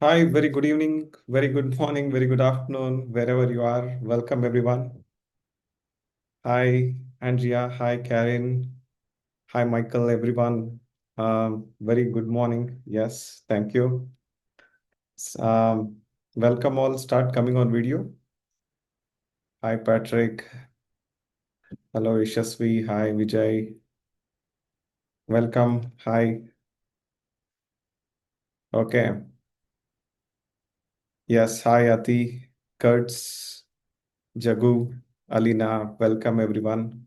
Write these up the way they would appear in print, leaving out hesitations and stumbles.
Hi, very good evening, very good morning, very good afternoon, wherever you are. Welcome, everyone. Hi, Andrea. Hi, Karen. Hi, Michael, everyone. Very good morning. Yes, thank you. Welcome all. Start coming on video. Hi, Patrick. Hello, Ishasvi. Hi, Vijay. Welcome. Hi. Okay. Yes. Hi, Ati, Kurtz, Jagu, Alina. Welcome, everyone.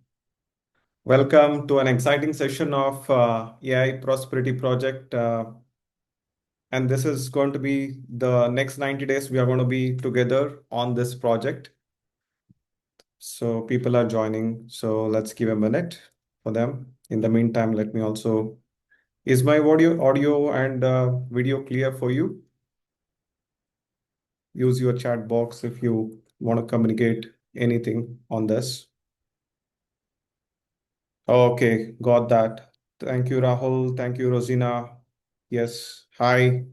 Welcome to an exciting session of AI Prosperity Project. And this is going to be the next 90 days. We are going to be together on this project. So people are joining. So let's give a minute for them. In the meantime, let me also, is my audio and video clear for you? Use your chat box if you want to communicate anything on this. Okay, got that. Thank you, Rahul. Thank you, Rosina. Yes. Hi.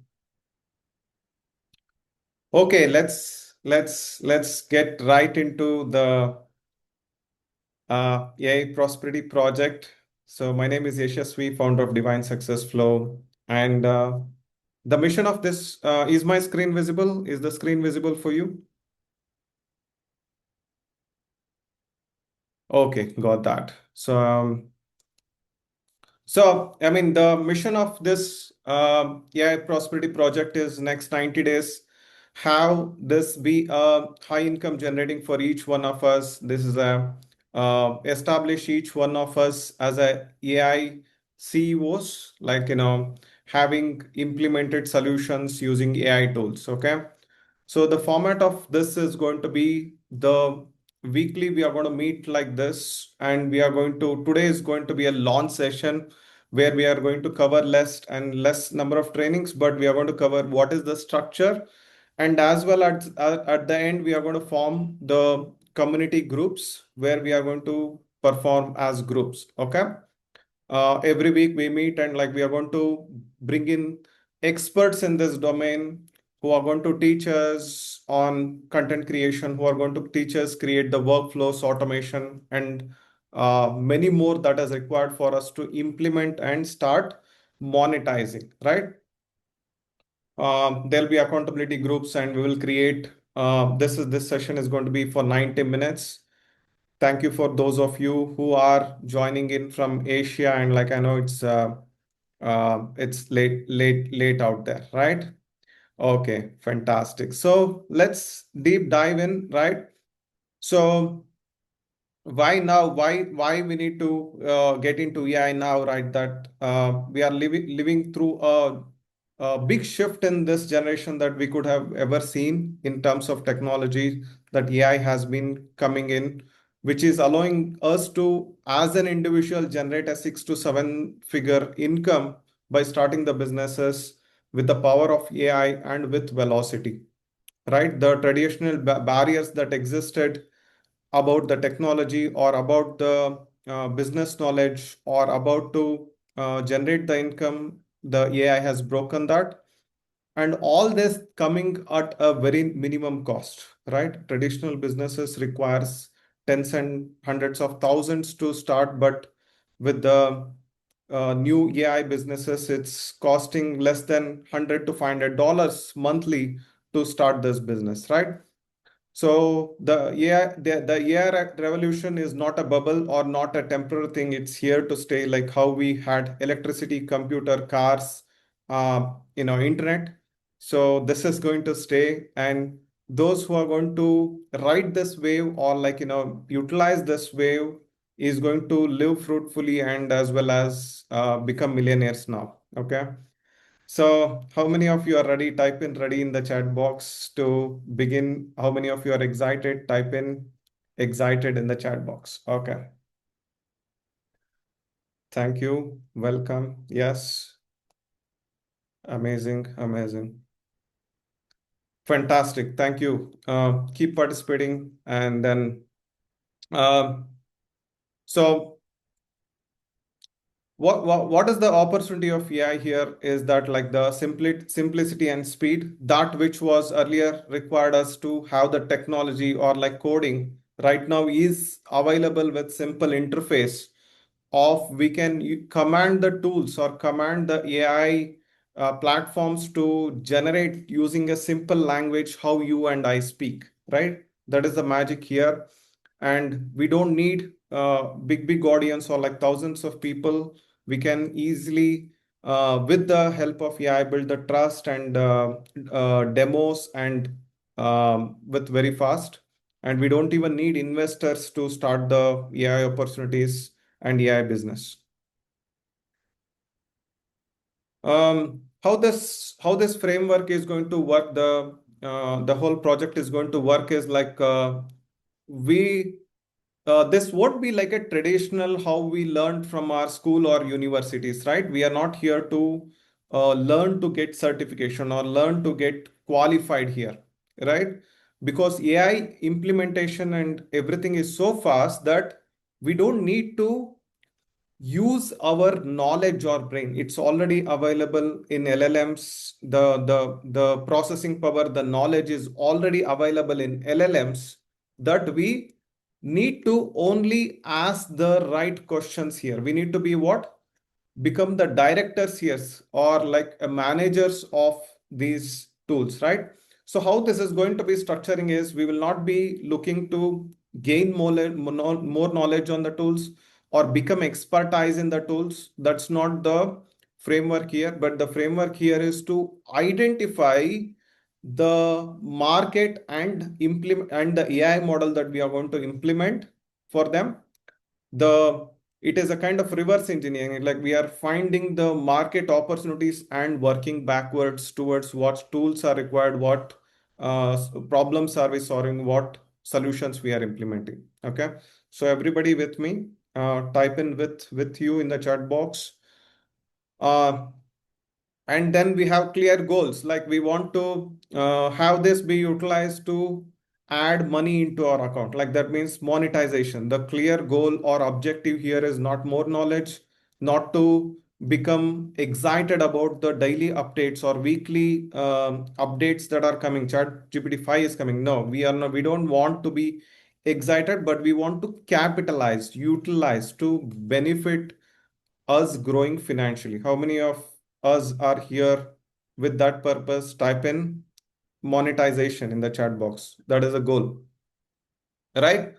Okay, let's get right into the AI Prosperity Project. So my name is Yashasvi, founder of Divine Success Flow, and the mission of this is my screen visible? Is the screen visible for you? Okay, got that. So, I mean, the mission of this AI Prosperity Project is next 90 days. How this be a high income generating for each one of us. This is a establish each one of us as a AI CEOs, like having implemented solutions using AI tools. Okay. So the format of this is going to be the weekly we are going to meet like this, and we are going to today is going to be a launch session where we are going to cover less number of trainings, but we are going to cover what is the structure, and as well at the end we are going to form the community groups where we are going to perform as groups. Okay. Every week we meet and like we are going to bring in experts in this domain who are going to teach us on content creation, who are going to teach us create the workflows, automation, and many more that is required for us to implement and start monetizing, right? There'll be accountability groups and we will create this session is going to be for 90 minutes. Thank you for those of you who are joining in from Asia, and like I know it's late out there, right? Okay, fantastic. So let's deep dive in, right? So why now? Why we need to get into AI now, right? That we are living through a big shift in this generation that we could have ever seen in terms of technology that AI has been coming in, which is allowing us to, as an individual, generate a 6 to 7 figure income by starting the businesses with the power of AI and with velocity, right? The traditional barriers that existed about the technology or about the business knowledge or about to generate the income, the AI has broken that. And all this coming at a very minimum cost, right? Traditional businesses requires tens and hundreds of thousands to start, but with the new AI businesses, it's costing less than 100 to $500 monthly to start this business, right? So the AI revolution is not a bubble or not a temporary thing. It's here to stay. Like how we had electricity, computer, cars, internet. So this is going to stay, and those who are going to ride this wave or like utilize this wave is going to live fruitfully and as well as become millionaires now. Okay. So, how many of you are ready? Type in ready in the chat box to begin. How many of you are excited? Type in excited in the chat box. Okay. Thank you. Welcome. Yes. Amazing. Amazing. Fantastic. Thank you. Keep participating. And then, um, so What is the opportunity of AI here is that like the simplicity and speed, that which was earlier required us to have the technology or like coding right now is available with simple interface of we can command the tools or command the AI platforms to generate using a simple language how you and I speak, right? That is the magic here. And we don't need big audience or like thousands of people. We can easily with the help of AI build the trust and demos and with very fast. And we don't even need investors to start the AI opportunities and AI business. How this framework is going to work, the whole project is going to work is like we this won't be like a traditional how we learned from our school or universities, right? We are not here to learn to get certification or learn to get qualified here, right? Because AI implementation and everything is so fast that we don't need to use our knowledge or brain. It's already available in LLMs. The processing power, the knowledge is already available in LLMs, that we need to only ask the right questions here. We need to be what? Become the directors here or like a managers of these tools, right? So how this is going to be structuring is we will not be looking to gain more knowledge on the tools or become expertise in the tools. That's not the framework here, but the framework here is to identify the market and implement and the AI model that we are going to implement for them. The It is a kind of reverse engineering, like we are finding the market opportunities and working backwards towards what tools are required, what problems are we solving, what solutions we are implementing. Okay, so everybody with me, type in with you in the chat box. uh, and then we have clear goals, like we want to have this be utilized to add money into our account, like that means monetization. The clear goal or objective here is not more knowledge, not to become excited about the daily updates or weekly updates that are coming. Chat GPT 5 is coming. No, we are not, we don't want to be excited, but we want to capitalize, utilize to benefit us growing financially. How many of us are here with that purpose? Type in monetization in the chat box. That is a goal, right?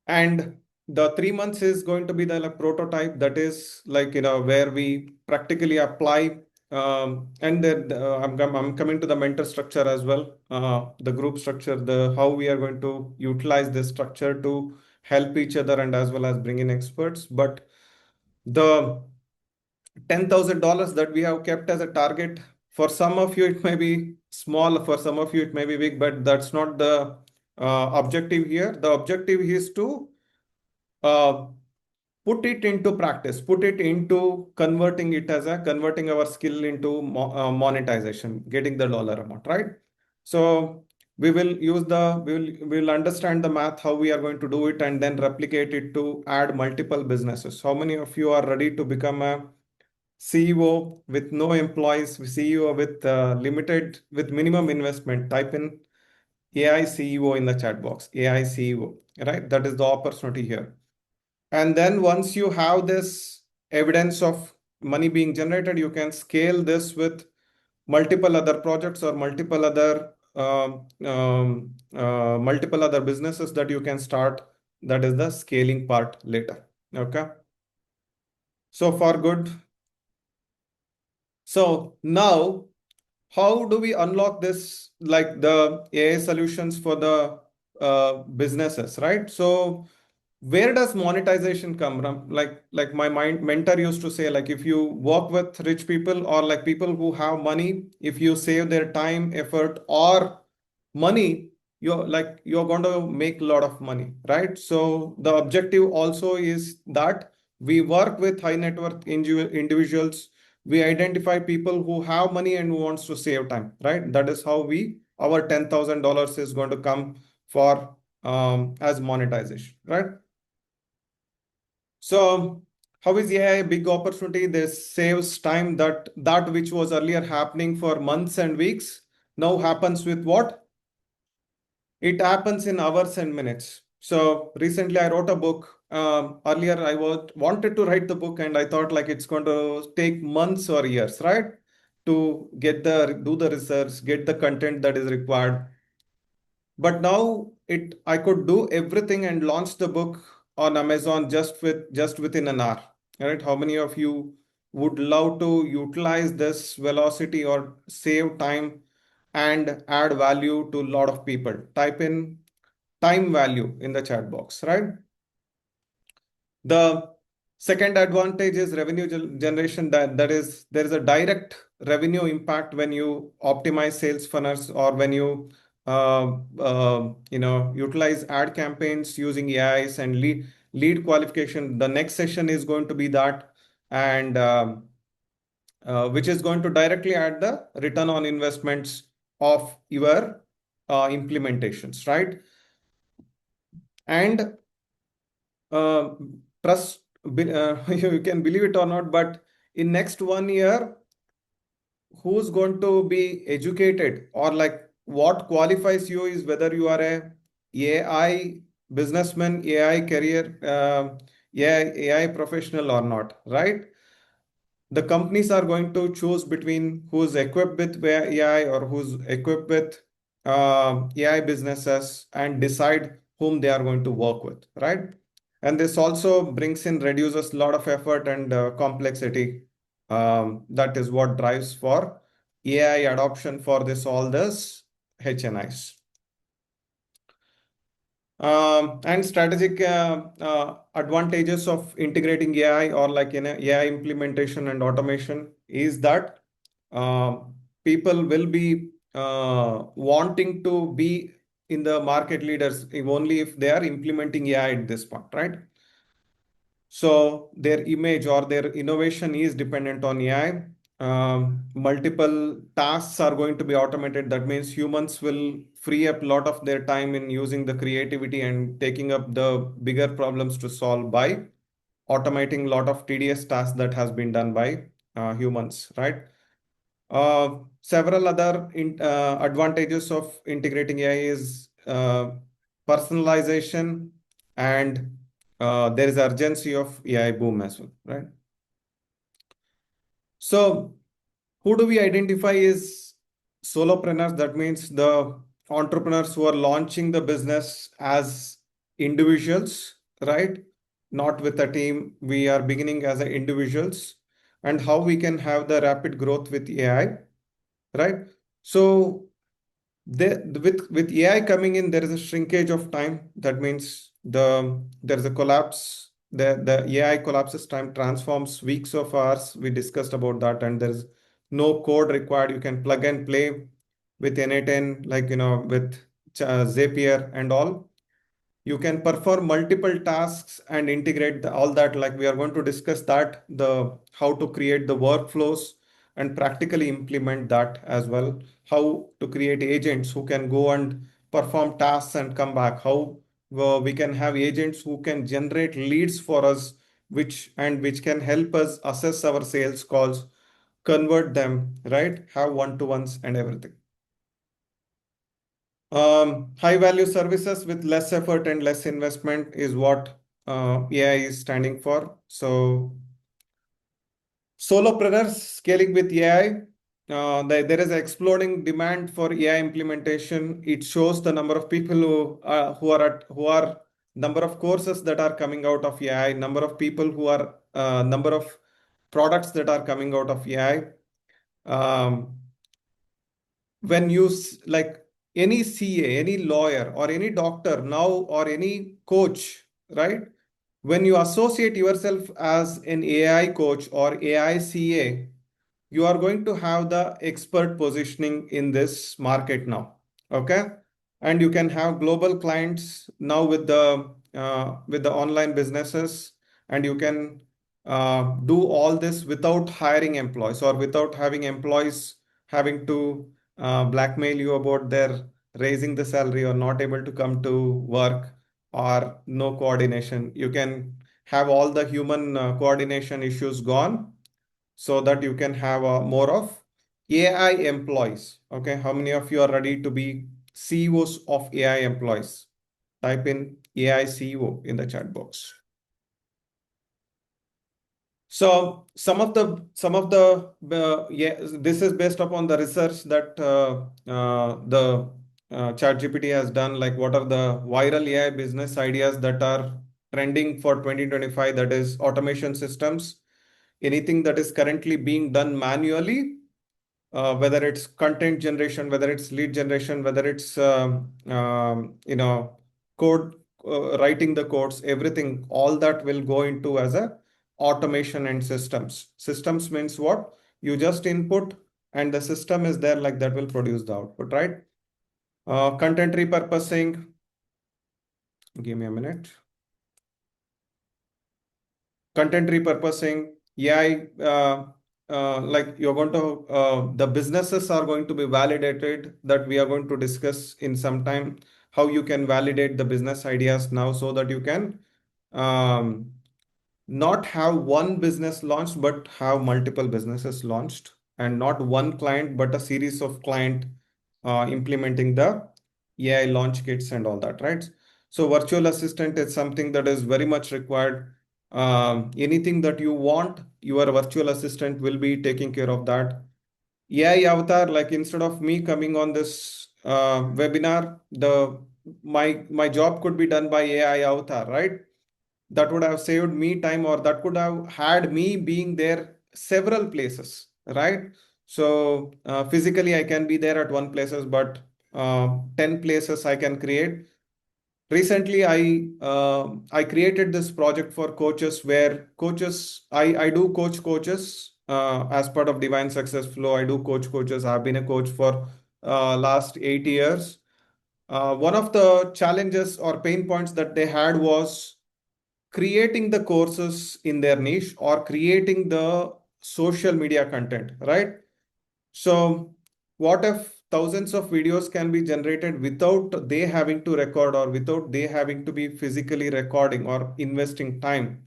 And the 3 months is going to be the like, prototype, that is like, where we practically apply. And then I'm coming to the mentor structure as well, the group structure, the how we are going to utilize this structure to help each other and as well as bring in experts. But the $10,000 that we have kept as a target. For some of you, it may be small, for some of you, it may be big, but that's not the objective here. The objective is to uh, put it into practice, put it into converting it as a converting our skill into monetization, getting the dollar amount, right? So we will understand the math, how we are going to do it, and then replicate it to add multiple businesses. How many of you are ready to become a CEO with no employees, CEO with with minimum investment? Type in AI CEO in the chat box, AI CEO, right? That is the opportunity here. And then once you have this evidence of money being generated, you can scale this with multiple other projects or multiple other businesses that you can start. That is the scaling part later. Okay. So far, good. So now, how do we unlock this, like the AI solutions for the businesses, right? So where does monetization come from? Like my mind mentor used to say, like if you work with rich people or like people who have money, if you save their time, effort, or money, you're going to make a lot of money, right? So the objective also is that we work with high net worth individuals. We identify people who have money and who wants to save time, right? That is how our $10,000 is going to come for as monetization, right? So How is AI a big opportunity? This saves time that which was earlier happening for months and weeks now happens with what? It happens in hours and minutes. So recently I wrote a book. Earlier I wanted to write the book and I thought like it's going to take months or years, right? To do the research, get the content that is required. But now I could do everything and launch the book on Amazon just within an hour. Right? How many of you would love to utilize this velocity or save time and add value to a lot of people? Type in time value in the chat box, right? The second advantage is revenue generation. That is, there is a direct revenue impact when you optimize sales funnels or when you utilize ad campaigns using AIs and lead qualification. The next session is going to be that, and which is going to directly add the return on investments of your implementations, right? And uh, trust, you can believe it or not, but in next 1 year, who's going to be educated or like what qualifies you is whether you are a AI businessman, AI career, AI professional or not, right? The companies are going to choose between who's equipped with AI or who's equipped with AI businesses and decide whom they are going to work with, right? And this also brings in, reduces a lot of effort and complexity. That is what drives for AI adoption for all this HNIs. And strategic advantages of integrating AI or like in AI implementation and automation is that uh, people will be wanting to be in the market leaders if only if they are implementing AI at this point, right? So their image or their innovation is dependent on AI. Multiple tasks are going to be automated. That means humans will free up a lot of their time in using the creativity and taking up the bigger problems to solve by automating a lot of tedious tasks that has been done by humans, right? Several other advantages of integrating AI is personalization and there is urgency of AI boom as well, right? So who do we identify is solopreneurs? That means the entrepreneurs who are launching the business as individuals, right? Not with a team. We are beginning as individuals, and how we can have the rapid growth with AI, right? So with AI coming in, there is a shrinkage of time. That means there is a collapse. The AI collapses time, transforms weeks of hours. We discussed about that, and there's no code required. You can plug and play with N8N, like with Zapier and all. You can perform multiple tasks and integrate all that. Like we are going to discuss that, the how to create the workflows and practically implement that as well. How to create agents who can go and perform tasks and come back. How we can have agents who can generate leads for us, which can help us assess our sales calls, convert them, right? Have one-to-ones and everything. High value services with less effort and less investment is what AI is standing for. So, solopreneurs scaling with AI. There is an exploding demand for AI implementation. It shows the number of people who are number of courses that are coming out of AI, number of people who are number of products that are coming out of AI. When you like any CA, any lawyer, or any doctor now, or any coach, right? When you associate yourself as an AI coach or AI CA, you are going to have the expert positioning in this market now. Okay. And you can have global clients now with the online businesses, and you can do all this without hiring employees or without having employees having to blackmail you about their raising the salary or not able to come to work or no coordination. You can have all the human coordination issues gone, so that you can have more of AI employees. Okay, how many of you are ready to be CEOs of AI employees? Type in AI CEO in the chat box. So yeah, this is based upon the research that the ChatGPT has done. Like, what are the viral AI business ideas that are trending for 2025? That is automation systems. Anything that is currently being done manually, whether it's content generation, whether it's lead generation, whether it's code, writing the codes, everything, all that will go into as a automation and systems. Systems means what? You just input and the system is there, like that will produce the output, right? Content repurposing. Give me a minute. Content repurposing, AI, like you're going to, the businesses are going to be validated, that we are going to discuss in some time, how you can validate the business ideas now, so that you can um, not have one business launched, but have multiple businesses launched, and not one client, but a series of client implementing the AI launch kits and all that, right? So virtual assistant is something that is very much required. Anything that you want, your virtual assistant will be taking care of that. AI avatar, like instead of me coming on this webinar, my job could be done by AI avatar, right? That would have saved me time, or that could have had me being there several places, right? So physically I can be there at one places, but 10 places I can create. Recently I created this project for coaches, where coaches, I do coaches as part of Divine Success Flow. I do coaches. I've been a coach for last 8 years. One of the challenges or pain points that they had was creating the courses in their niche, or creating the social media content, right? So what if thousands of videos can be generated without they having to record, or without they having to be physically recording or investing time?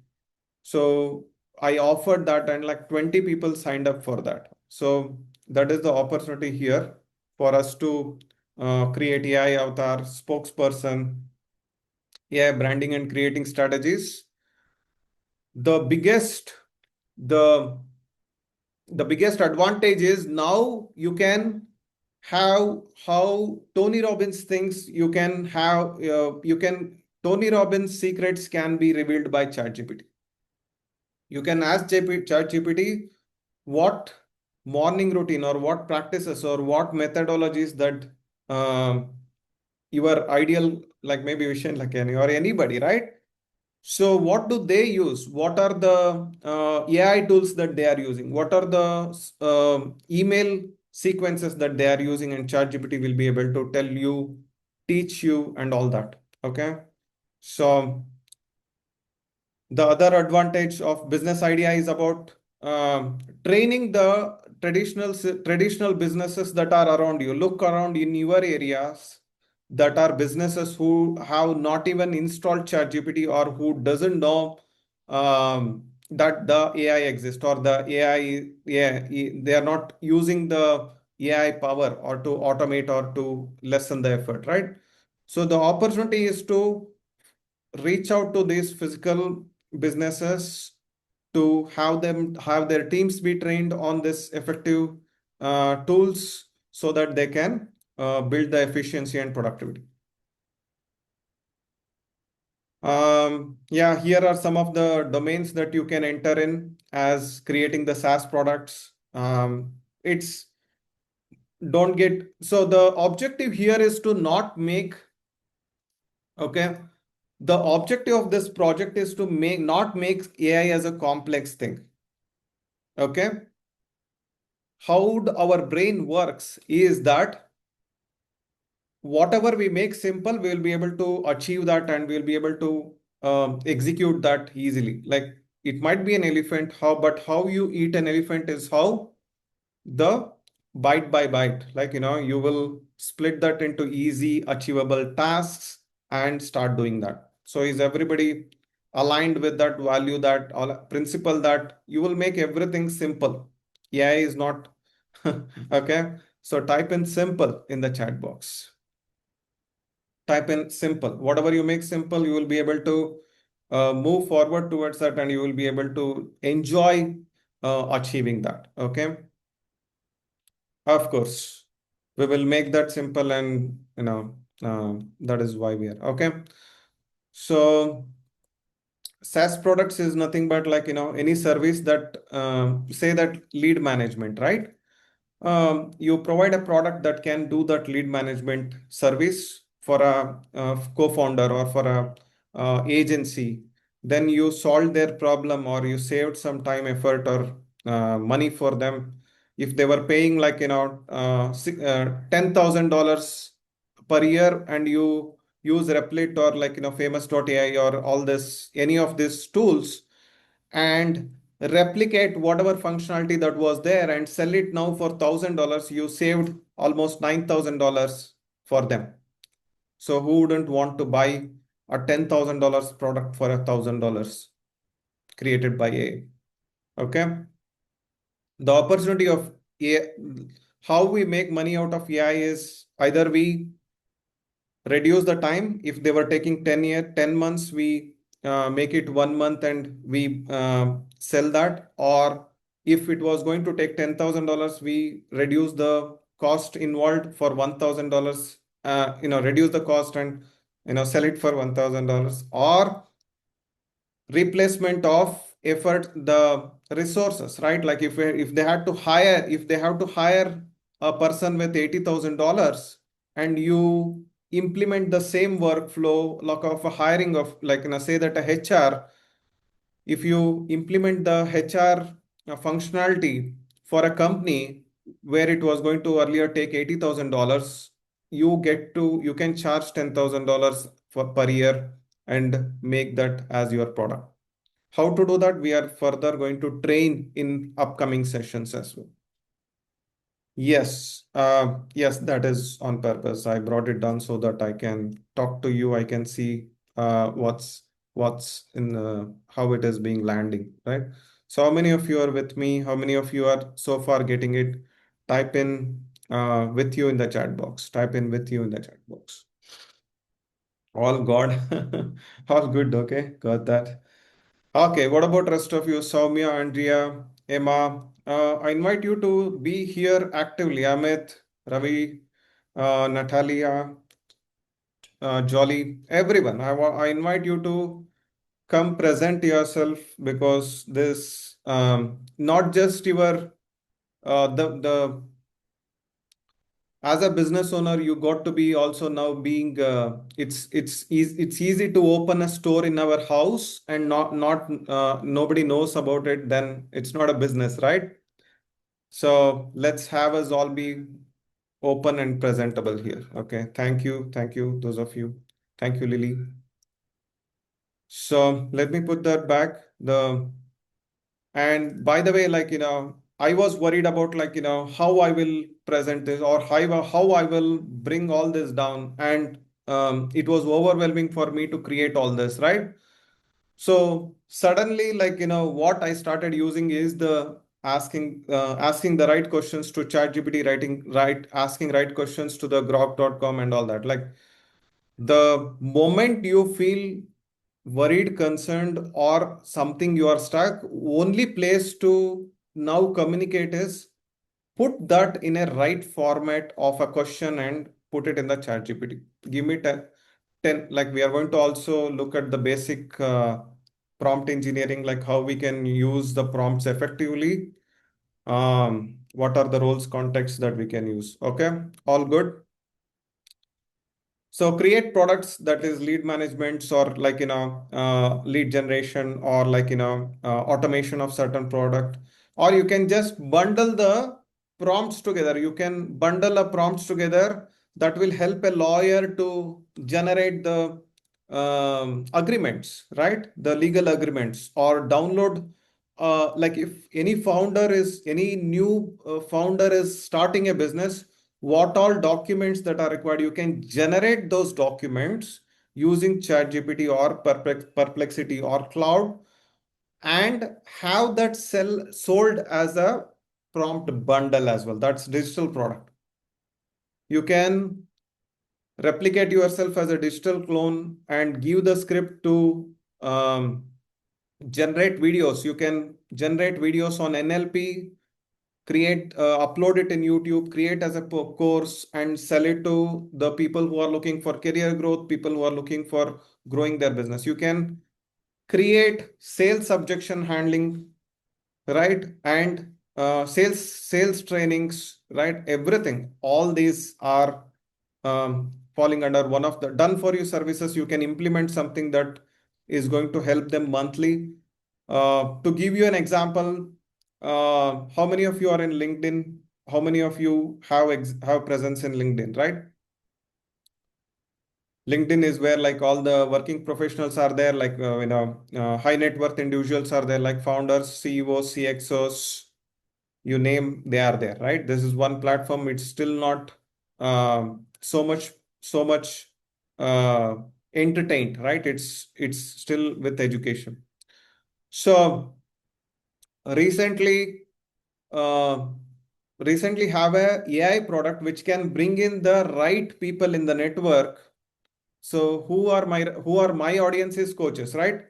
So I offered that, and like 20 people signed up for that. So that is the opportunity here for us to create AI avatar, spokesperson, AI branding and creating strategies. The biggest the the biggest advantage is now you can have how Tony Robbins thinks. You can have you can Tony Robbins secrets can be revealed by ChatGPT. You can ask ChatGPT what morning routine, or what practices, or what methodologies that um, your ideal, like maybe Vishen Lakhiani or anybody, right? So what do they use? What are the AI tools that they are using? What are the email sequences that they are using? And ChatGPT will be able to tell you, teach you, and all that. Okay. So the other advantage of business idea is about training the traditional businesses that are around you. Look around in your areas, that are businesses who have not even installed ChatGPT, or who doesn't know that the AI exists, or the AI, yeah, they are not using the AI power, or to automate, or to lessen the effort, right? So the opportunity is to reach out to these physical businesses, to have their teams be trained on this effective tools, so that they can build the efficiency and productivity. Yeah, here are some of the domains that you can enter in as creating the SaaS products. It's don't get so the objective here is to not make, okay, the objective of this project is to not make AI as a complex thing. Okay. How our brain works is that whatever we make simple, we'll be able to achieve that, and we'll be able to execute that easily. Like, it might be an elephant, but how you eat an elephant is how the bite by bite. Like, you will split that into easy, achievable tasks and start doing that. So is everybody aligned with that value, that principle, that you will make everything simple. AI is not okay. So type in simple in the chat box. Type in simple. Whatever you make simple, you will be able to move forward towards that, and you will be able to enjoy achieving that. Okay. Of course, we will make that simple, and that is why we are okay. So SaaS products is nothing but like any service that say that lead management, right? You provide a product that can do that lead management service for a co-founder or for a agency. Then you solve their problem, or you saved some time, effort, or money for them. If they were paying like $10,000 per year, and you use Replit or like famous.ai or all this, any of these tools, and replicate whatever functionality that was there and sell it now for $1,000, you saved almost $9,000 for them. So who wouldn't want to buy a $10,000 product for $1,000 created by AI? Okay. The opportunity of AI, how we make money out of AI is either we reduce the time. If they were taking 10 months, we make it 1 month and we sell that. Or if it was going to take $10,000, we reduce the cost involved for $1,000, reduce the cost and sell it for $1,000. Or replacement of effort, the resources, right? Like if they had to hire, if they have to hire a person with $80,000, and you implement the same workflow like of a hiring of like say that a HR, if you implement the HR functionality for a company where it was going to earlier take $80,000, you can charge $10,000 per year and make that as your product. How to do that? We are further going to train in upcoming sessions as well. Yes, yes, that is on purpose. I brought it down so that I can talk to you. I can see what's in how it is being landing, right? So how many of you are with me? How many of you are so far getting it? Type in with you in the chat box. Type in with you in the chat box. All God, all good. Okay, got that. Okay, what about rest of you? Soumya, Andrea, Emma. I invite you to be here actively. Amit, Ravi, Natalia, Jolly, everyone. I invite you to come present yourself, because this not just your the as a business owner, you got to be also now being it's easy to open a store in our house and not nobody knows about it, then it's not a business, right? So let's have us all be open and presentable here. Okay, thank you those of you. Thank you, Lily. So let me put that back. And by the way, like, I was worried about like, how I will present this, or how I will bring all this down. And it was overwhelming for me to create all this, right? So suddenly, like, what I started using is the asking the right questions to ChatGPT, asking right questions to the grok.com and all that. Like, the moment you feel worried, concerned, or something you are stuck, only place to now communicate is put that in a right format of a question and put it in the chat GPT. Give me 10, like we are going to also look at the basic prompt engineering, like how we can use the prompts effectively. What are the roles, contexts that we can use? Okay, all good. So create products that is lead management, or like lead generation, or like automation of certain product. Or you can just bundle the prompts together. You can bundle a prompts together that will help a lawyer to generate the agreements, right? The legal agreements, or download. Like if any new founder is starting a business, what all documents that are required, you can generate those documents using ChatGPT or Perplexity or Cloud, and have that sell sold as a prompt bundle as well. That's digital product. You can replicate yourself as a digital clone and give the script to generate videos. You can generate videos on NLP, create, upload it in YouTube, create as a course, and sell it to the people who are looking for career growth, people who are looking for growing their business. You can create sales objection handling, right? And sales trainings, right? Everything. All these are falling under one of the done for you services. You can implement something that is going to help them monthly. To give you an example, how many of you are in LinkedIn? How many of you have presence in LinkedIn, right? LinkedIn is where like all the working professionals are there, like high net worth individuals are there, like founders, CEOs, CXOs, you name, they are there, right? This is one platform. It's still not so much uh, entertained, right? It's still with education. So recently, uh, recently have a AI product which can bring in the right people in the network. So who are my audiences coaches, right?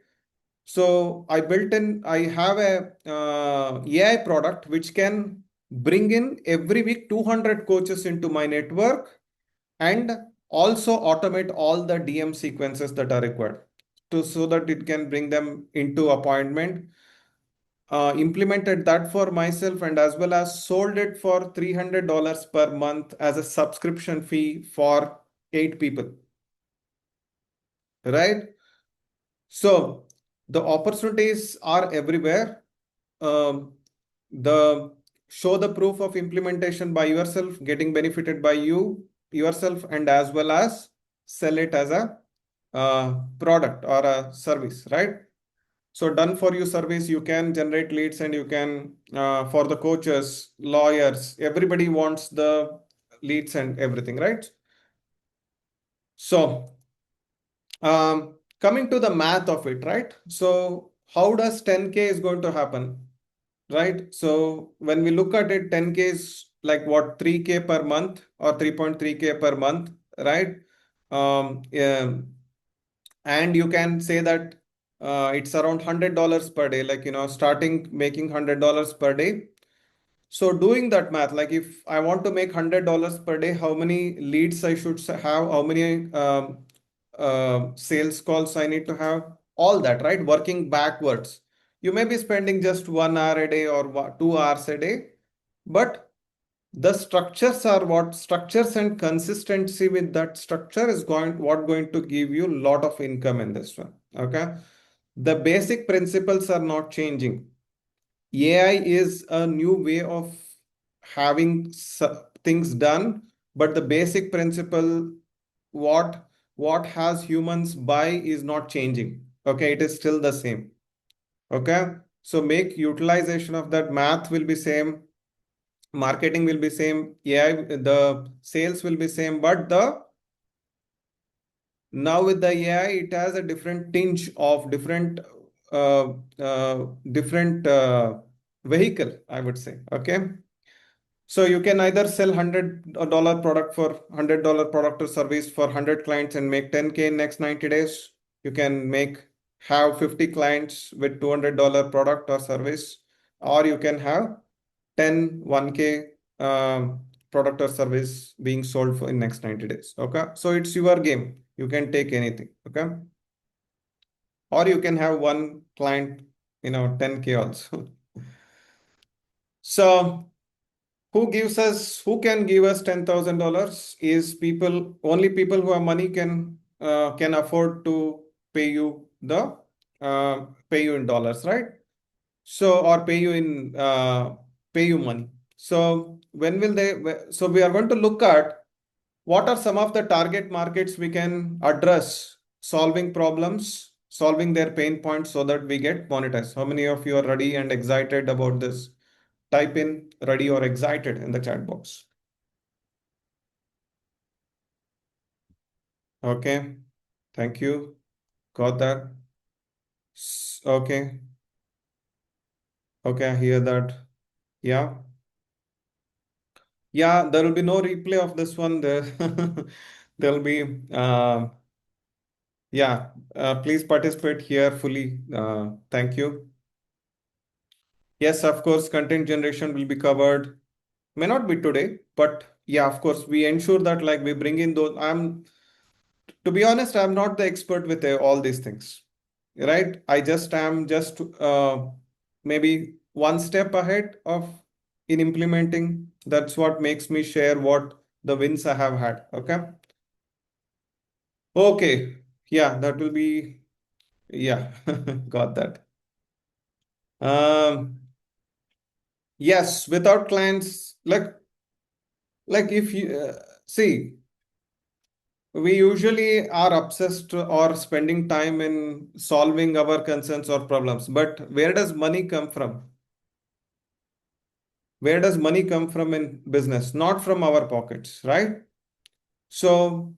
So I have a AI product which can bring in every week 200 coaches into my network, and also automate all the DM sequences that are required to so that it can bring them into appointment. Implemented that for myself, and as well as sold it for $300 per month as a subscription fee for 8 people, right? So the opportunities are everywhere. Um, the Show the proof of implementation by yourself, getting benefited by yourself, and as well as sell it as a product or a service, right? So done for you service, you can generate leads, and you can for the coaches, lawyers, everybody wants the leads and everything, right? So coming to the math of it, right? So how does 10K is going to happen, right? So when we look at it, 10K is like what, 3K per month or 3.3K per month, right? Yeah, and you can say that it's around $100 per day, like, starting making $100 per day. So doing that math, like if I want to make $100 per day, how many leads I should have, how many sales calls I need to have, all that, right? Working backwards. You may be spending just 1 hour a day or 2 hours a day, but the structures and consistency with that structure is going to give you a lot of income in this one. Okay. The basic principles are not changing. AI is a new way of having things done, but the basic principle, what what has humans buy, is not changing. Okay, it is still the same. Okay, so make utilization of that. Math will be same, marketing will be same, AI, the sales will be same, but the now with the AI, it has a different tinge of uh, different vehicle, I would say. Okay. So you can either sell $100 product or service for 100 clients and make 10K in next 90 days. You can have 50 clients with $200 product or service, or you can have 1K product or service being sold for in next 90 days. Okay. So it's your game. You can take anything. Okay. Or you can have one client, 10K also. So who can give us $10,000 is only people who have money can afford to pay you in dollars, right? So, or pay you money. So when will they? So we are going to look at what are some of the target markets we can address, solving their pain points so that we get monetized. How many of you are ready and excited about this? Type in ready or excited in the chat box. Okay. Thank you. Got that. Okay. Okay, I hear that. Yeah. Yeah, there will be no replay of this one there. There'll be yeah, please participate here fully. Thank you. Yes, of course, content generation will be covered. May not be today, but yeah, of course, we ensure that like we bring in those. To be honest, I'm not the expert with all these things, right? I just am just maybe one step ahead of in implementing. That's what makes me share what the wins I have had. Okay. Okay. Yeah, that will be, yeah, got that. Um, yes, without clients, like if you see, we usually are obsessed or spending time in solving our concerns or problems, but where does money come from? Where does money come from in business? Not from our pockets, right? So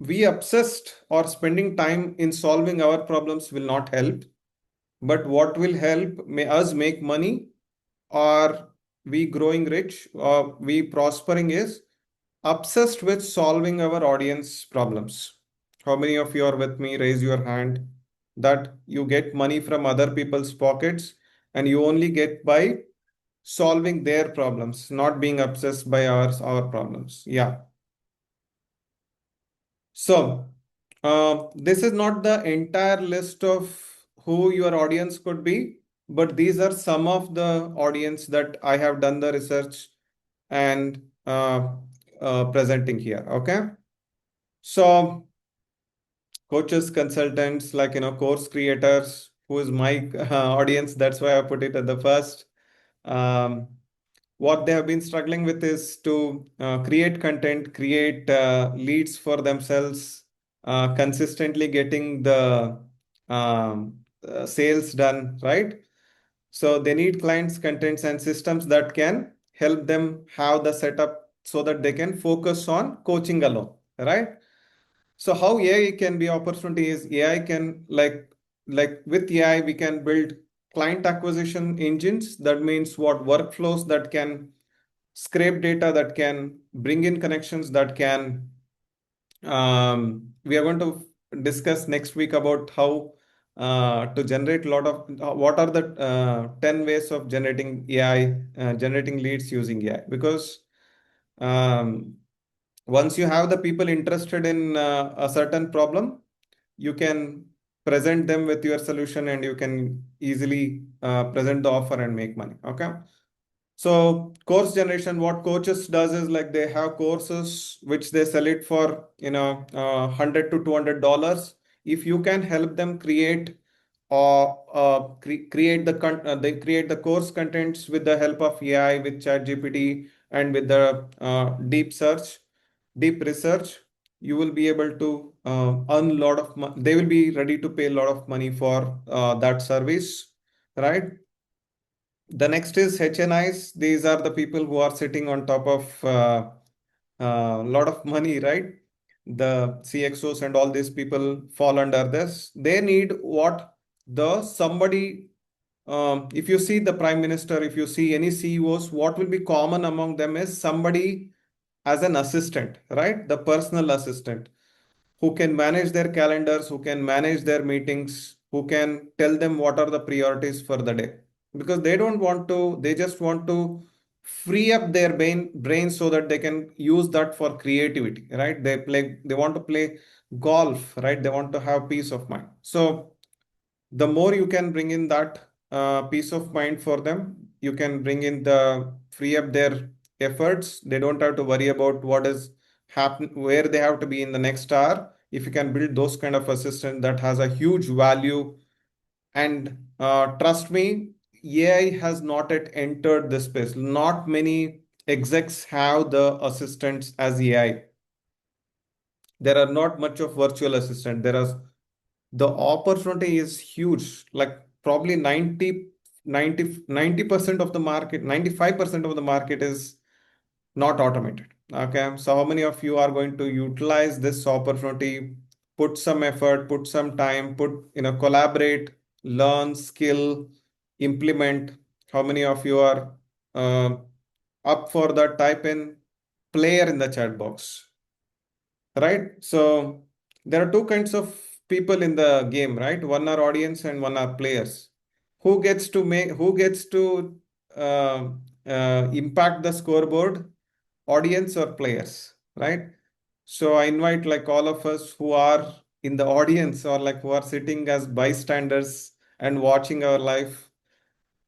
we obsessed or spending time in solving our problems will not help. But what will help may us make money or we growing rich or we prospering is obsessed with solving our audience problems. How many of you are with me? Raise your hand that you get money from other people's pockets and you only get by solving their problems, not being obsessed by our problems. Yeah. So, this is not the entire list of who your audience could be, but these are some of the audience that I have done the research and presenting here. Okay. So, coaches, consultants, like, course creators, who is my audience. That's why I put it at the first. Um, what they have been struggling with is to create content, create leads for themselves, consistently getting the sales done, right? So they need clients, contents, and systems that can help them have the setup so that they can focus on coaching alone, right? So how AI can be opportunity is AI can like with AI we can build client acquisition engines. That means what workflows that can scrape data, that can bring in connections, that can we are going to discuss next week about how to generate a lot of what are the 10 ways of generating AI, generating leads using AI. Because um, once you have the people interested in a certain problem, you can present them with your solution and you can easily present the offer and make money. Okay. So course generation, what coaches does is like they have courses which they sell it for, $100 to $200. If you can help them create or create they create the course contents with the help of AI, with ChatGPT, and with the deep research, you will be able to earn a lot of money. They will be ready to pay a lot of money for that service, right? The next is HNIs. These are the people who are sitting on top of a lot of money, right? The CXOs and all these people fall under this. They need what the somebody. If you see the prime minister, if you see any CEOs, what will be common among them is somebody as an assistant, right? The personal assistant who can manage their calendars, who can manage their meetings, who can tell them what are the priorities for the day. Because they don't want to, they just want to free up their brain so that they can use that for creativity, right? They want to play golf, right? They want to have peace of mind. So the more you can bring in that peace of mind for them, you can bring in the free up their efforts. They don't have to worry about what is happen, where they have to be in the next hour. If you can build those kind of assistant, that has a huge value. And trust me, AI has not yet entered this space. Not many execs have the assistants as AI. There are not much of virtual assistant. There are the opportunity is huge, like probably 90% of the market, 95% of the market is not automated. Okay, so how many of you are going to utilize this opportunity put some effort, put some time, collaborate, learn, skill, implement. How many of you are uh, up for that? Type in player in the chat box, right? So there are two kinds of people in the game, right? One are audience and one are players. Who gets to uh, impact the scoreboard? Audience or players, right? So I invite like all of us who are in the audience or like who are sitting as bystanders and watching our life.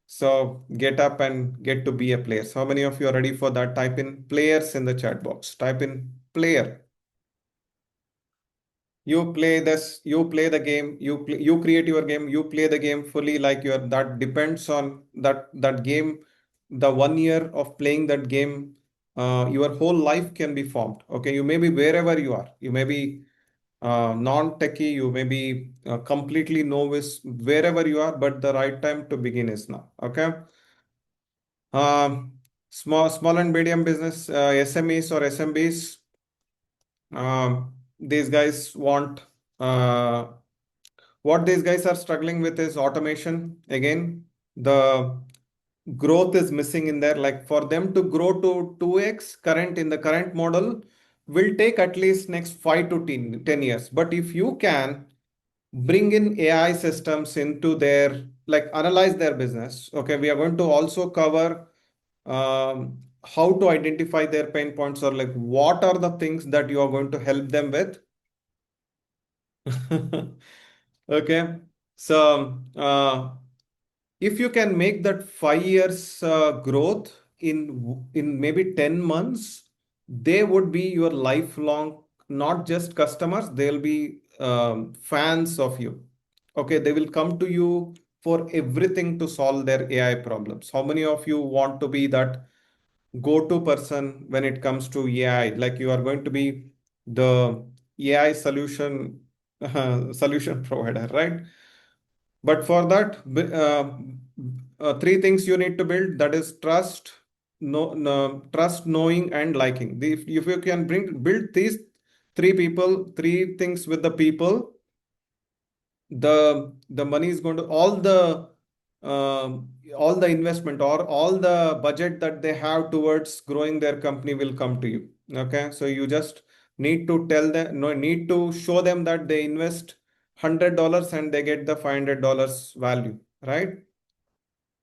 So get up and get to be a player. So how many of you are ready for that? Type in players in the chat box. Type in player. You play this, you play the game, you create your game, you play the game fully like your that depends on that game. The 1 year of playing that game, your whole life can be formed. Okay, you may be wherever you are. You may be non-techie, you may be completely novice, wherever you are, but the right time to begin is now. Okay. Small and medium business, SMEs or SMBs, these guys want uh, what these guys are struggling with is automation. Again, the growth is missing in there. Like for them to grow to 2x current in the current model will take at least next 5 to 10 years. But if you can bring in AI systems into their, like analyze their business. Okay, we are going to also cover how to identify their pain points, or like what are the things that you are going to help them with. Okay, so if you can make that 5 years growth in maybe 10 months, they would be your lifelong, not just customers, they'll be fans of you. Okay, they will come to you for everything to solve their AI problems. How many of you want to be that go-to person when it comes to AI? Like you are going to be the AI solution provider, right? But for that, three things you need to build. That is trust, trust, knowing, and liking. If you can build these three things with the people, the money is going to all the investment or all the budget that they have towards growing their company will come to you. Okay, so you just need to tell them, no, need to show them that they invest $100 and they get the $500 value, right?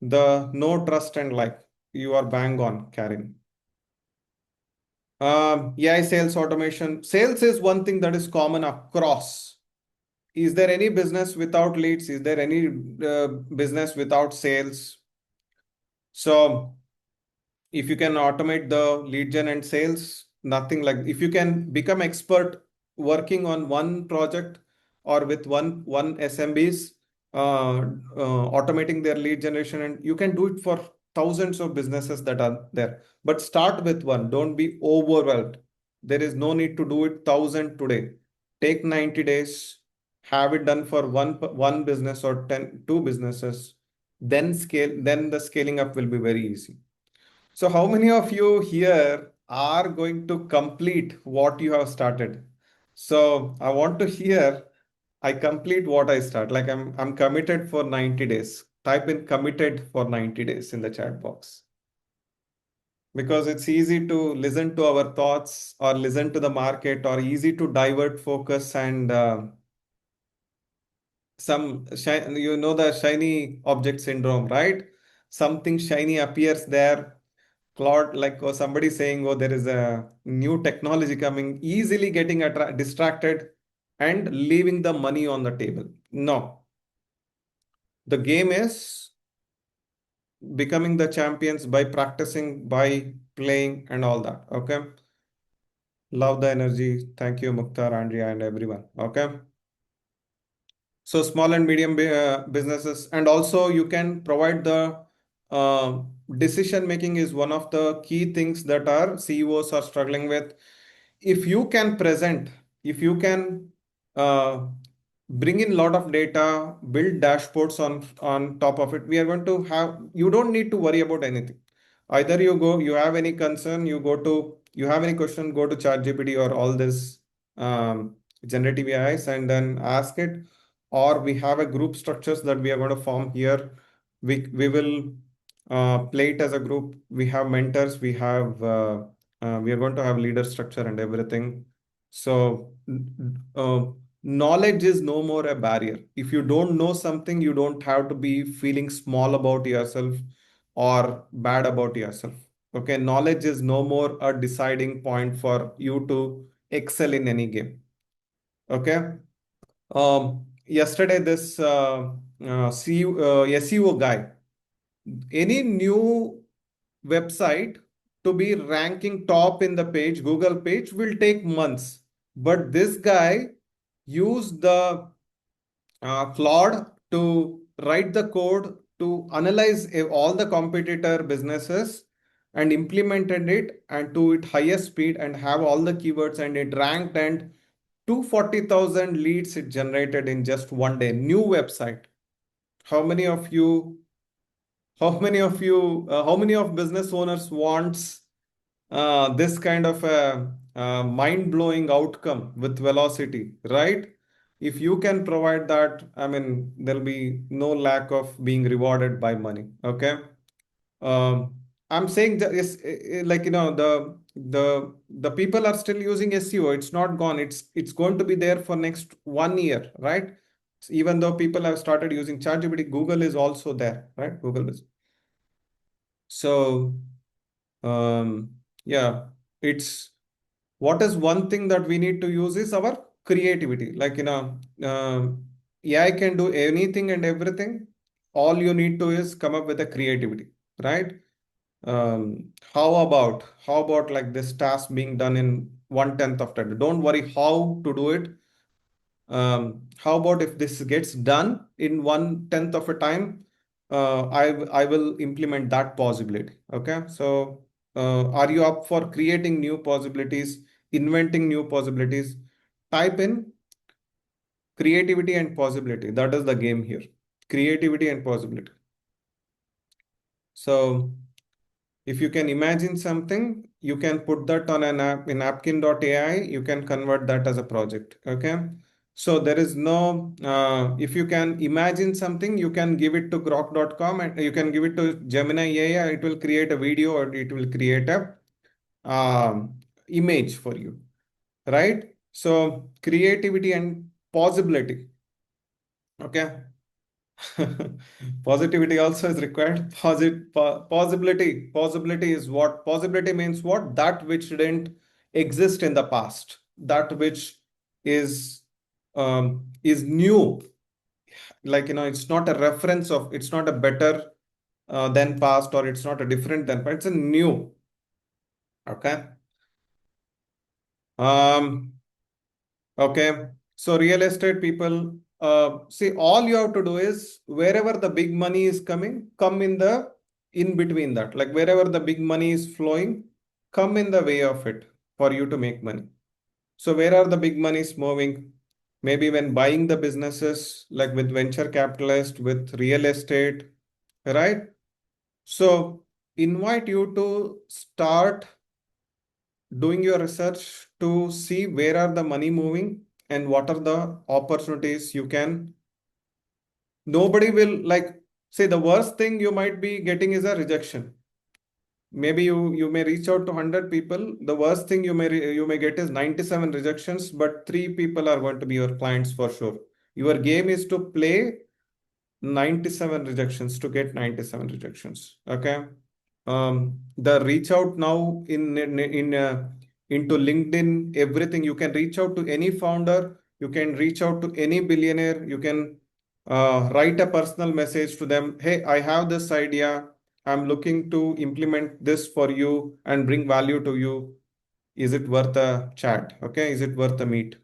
The no, trust, and like, you are bang on, Karen. AI sales automation. Sales is one thing that is common across. Is there any business without leads? Is there any business without sales? So if you can automate the lead gen and sales, nothing like, if you can become expert working on one project or with one SMBs, automating their lead generation, and you can do it for thousands of businesses that are there. But start with one. Don't be overwhelmed. There is no need to do it 1,000 today. Take 90 days, have it done for one business or 2 businesses, then scale. Then the scaling up will be very easy. So, how many of you here are going to complete what you have started? So, I want to hear I complete what I start. Like I'm committed for 90 days. Type in committed for 90 days in the chat box. Because it's easy to listen to our thoughts or listen to the market, or easy to divert focus, and the shiny object syndrome, right? Something shiny appears there. Claude, like, or somebody saying, oh, there is a new technology coming, easily getting distracted and leaving the money on the table. No, the game is becoming the champions by practicing, by playing, and all that. Okay. Love the energy. Thank you, Mukhtar, Andrea, and everyone. Okay. So small and medium businesses, and also you can provide the uh, decision making is one of the key things that our CEOs are struggling with. If you can present, if you can uh, bring in a lot of data, build dashboards on top of it, we are going to have, you don't need to worry about anything. Either you have any concern, you have any question, go to ChatGPT or all this generative AIs and then ask it, or we have a group structures that we are going to form here. We will play it as a group. We have mentors. We are going to have leader structure and everything. So knowledge is no more a barrier. If you don't know something, you don't have to be feeling small about yourself or bad about yourself. Okay, knowledge is no more a deciding point for you to excel in any game. Okay. Yesterday, this SEO guy, any new website to be ranking top in the page, Google page, will take months. But this guy used the Claude to write the code to analyze all the competitor businesses and implemented it and to its highest speed and have all the keywords, and it ranked, and 240,000 leads it generated in just one day. New website. How many of you, how many of business owners wants this kind of a mind-blowing outcome with velocity, right? If you can provide that, I mean, there'll be no lack of being rewarded by money. Okay. Um, I'm saying that yes, like the people are still using SEO. It's not gone. It's going to be there for next 1 year, right? So even though people have started using ChatGPT, Google is also there, right? Google is. So yeah, it's what is one thing that we need to use is our creativity. Like AI can do anything and everything. All you need to is come up with a creativity, right? How about like this task being done in 1/10 of time? Don't worry how to do it. How about if this gets done in 1/10 of a time? I will implement that possibility. Okay, so are you up for creating new possibilities, inventing new possibilities? Type in creativity and possibility. That is the game here. Creativity and possibility. So if you can imagine something, you can put that on an app in napkin.ai. You can convert that as a project. Okay. So there is no, if you can imagine something, you can give it to grok.com and you can give it to Gemini AI. It will create a video or it will create a image for you. Right. So creativity and possibility. Okay. Positivity also is required. Possibility. Possibility is what? Possibility means what? That which didn't exist in the past. That which is new. Like it's not a reference of. It's not a better than past, or it's not a different than. But it's a new. Okay. Um. Okay. So real estate people, see, all you have to do is wherever the big money is coming, come in the in between that. Like wherever the big money is flowing, come in the way of it for you to make money. So where are the big monies moving? Maybe when buying the businesses, like with venture capitalist, with real estate, right? So invite you to start doing your research to see where are the money moving and what are the opportunities you can. Nobody will like say the worst thing you might be getting is a rejection. Maybe you may reach out to 100 people. The worst thing you may get is 97 rejections, but 3 people are going to be your clients for sure. Your game is to play 97 rejections to get 97 rejections. Okay. The reach out now in into LinkedIn, everything. You can reach out to any founder. You can reach out to any billionaire. You can write a personal message to them. Hey, I have this idea. I'm looking to implement this for you and bring value to you. Is it worth a chat? Okay. Is it worth a meet?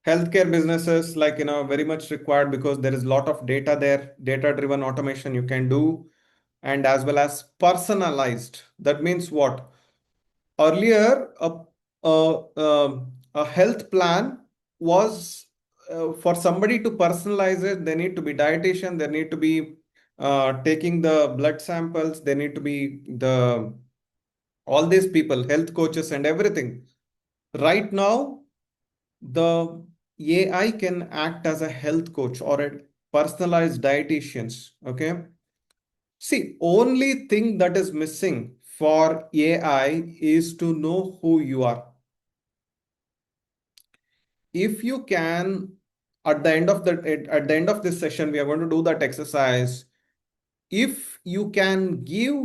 Healthcare businesses, like very much required because there is a lot of data there. Data driven automation you can do, and as well as personalized. That means what? Earlier a health plan was for somebody to personalize it, they need to be dietitian, they need to be taking the blood samples, they need to be the all these people, health coaches and everything. Right now the AI can act as a health coach or a personalized dietitians. Okay. See, only thing that is missing for AI is to know who you are. If you can, at the end of this session, we are going to do that exercise. If you can give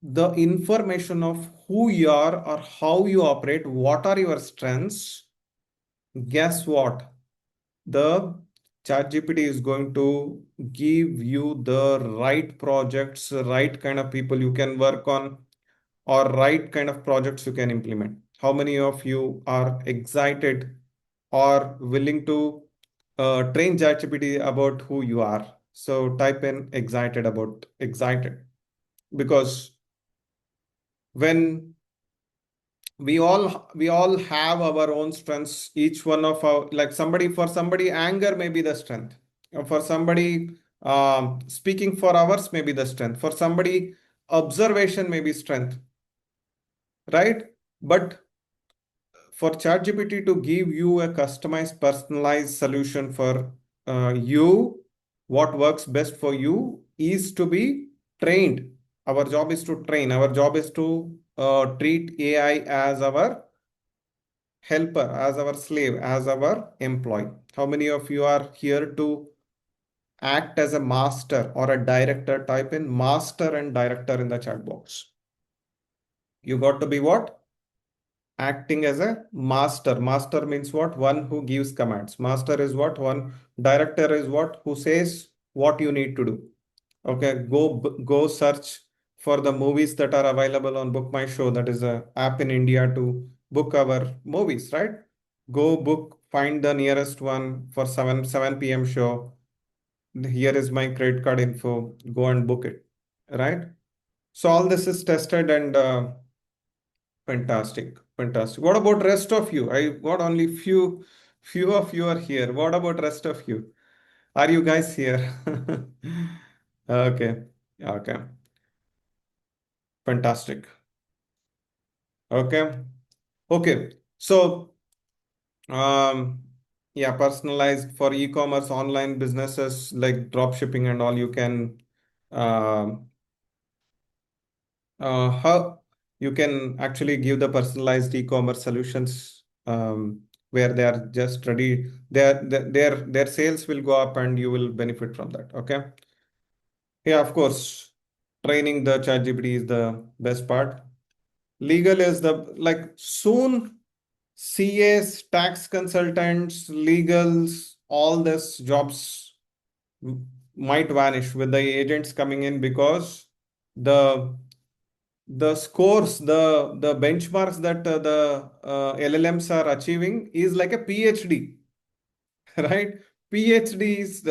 the information of who you are or how you operate, what are your strengths, guess what? The ChatGPT is going to give you the right projects, right kind of people you can work on, or right kind of projects you can implement. How many of you are excited or willing to train ChatGPT about who you are? So type in excited about excited, because when we all have our own strengths, each one of our, like somebody, for somebody anger may be the strength. For somebody speaking for hours may be the strength. For somebody observation may be strength, right? But for ChatGPT to give you a customized, personalized solution for you, what works best for you is to be trained. Our job is to train. Our job is to treat AI as our helper, as our slave, as our employee. How many of you are here to act as a master or a director? Type in master and director in the chat box. You got to be what? Acting as a master. Master means what? One who gives commands. Master is what? One. Director is what? Who says what you need to do. Okay, go search for the movies that are available on Book My Show. That is a app in India to book our movies, right? Go book, find the nearest one for 7 p.m. show. Here is my credit card info. Go and book it, right? So all this is tested and fantastic, fantastic. What about rest of you? I got only few of you are here. What about rest of you? Are you guys here? Okay, okay, fantastic. Okay, okay. So, um, yeah, personalized for e-commerce, online businesses like drop shipping and all. You can, um, how you can actually give the personalized e-commerce solutions, where they are just ready. Their sales will go up and you will benefit from that. Okay. Yeah, of course. Training the ChatGPT is the best part. Legal is the, like, soon CAs, tax consultants, legals, all these jobs might vanish with the agents coming in, because the the scores, the benchmarks that the LLMs are achieving is like a PhD, right? PhD's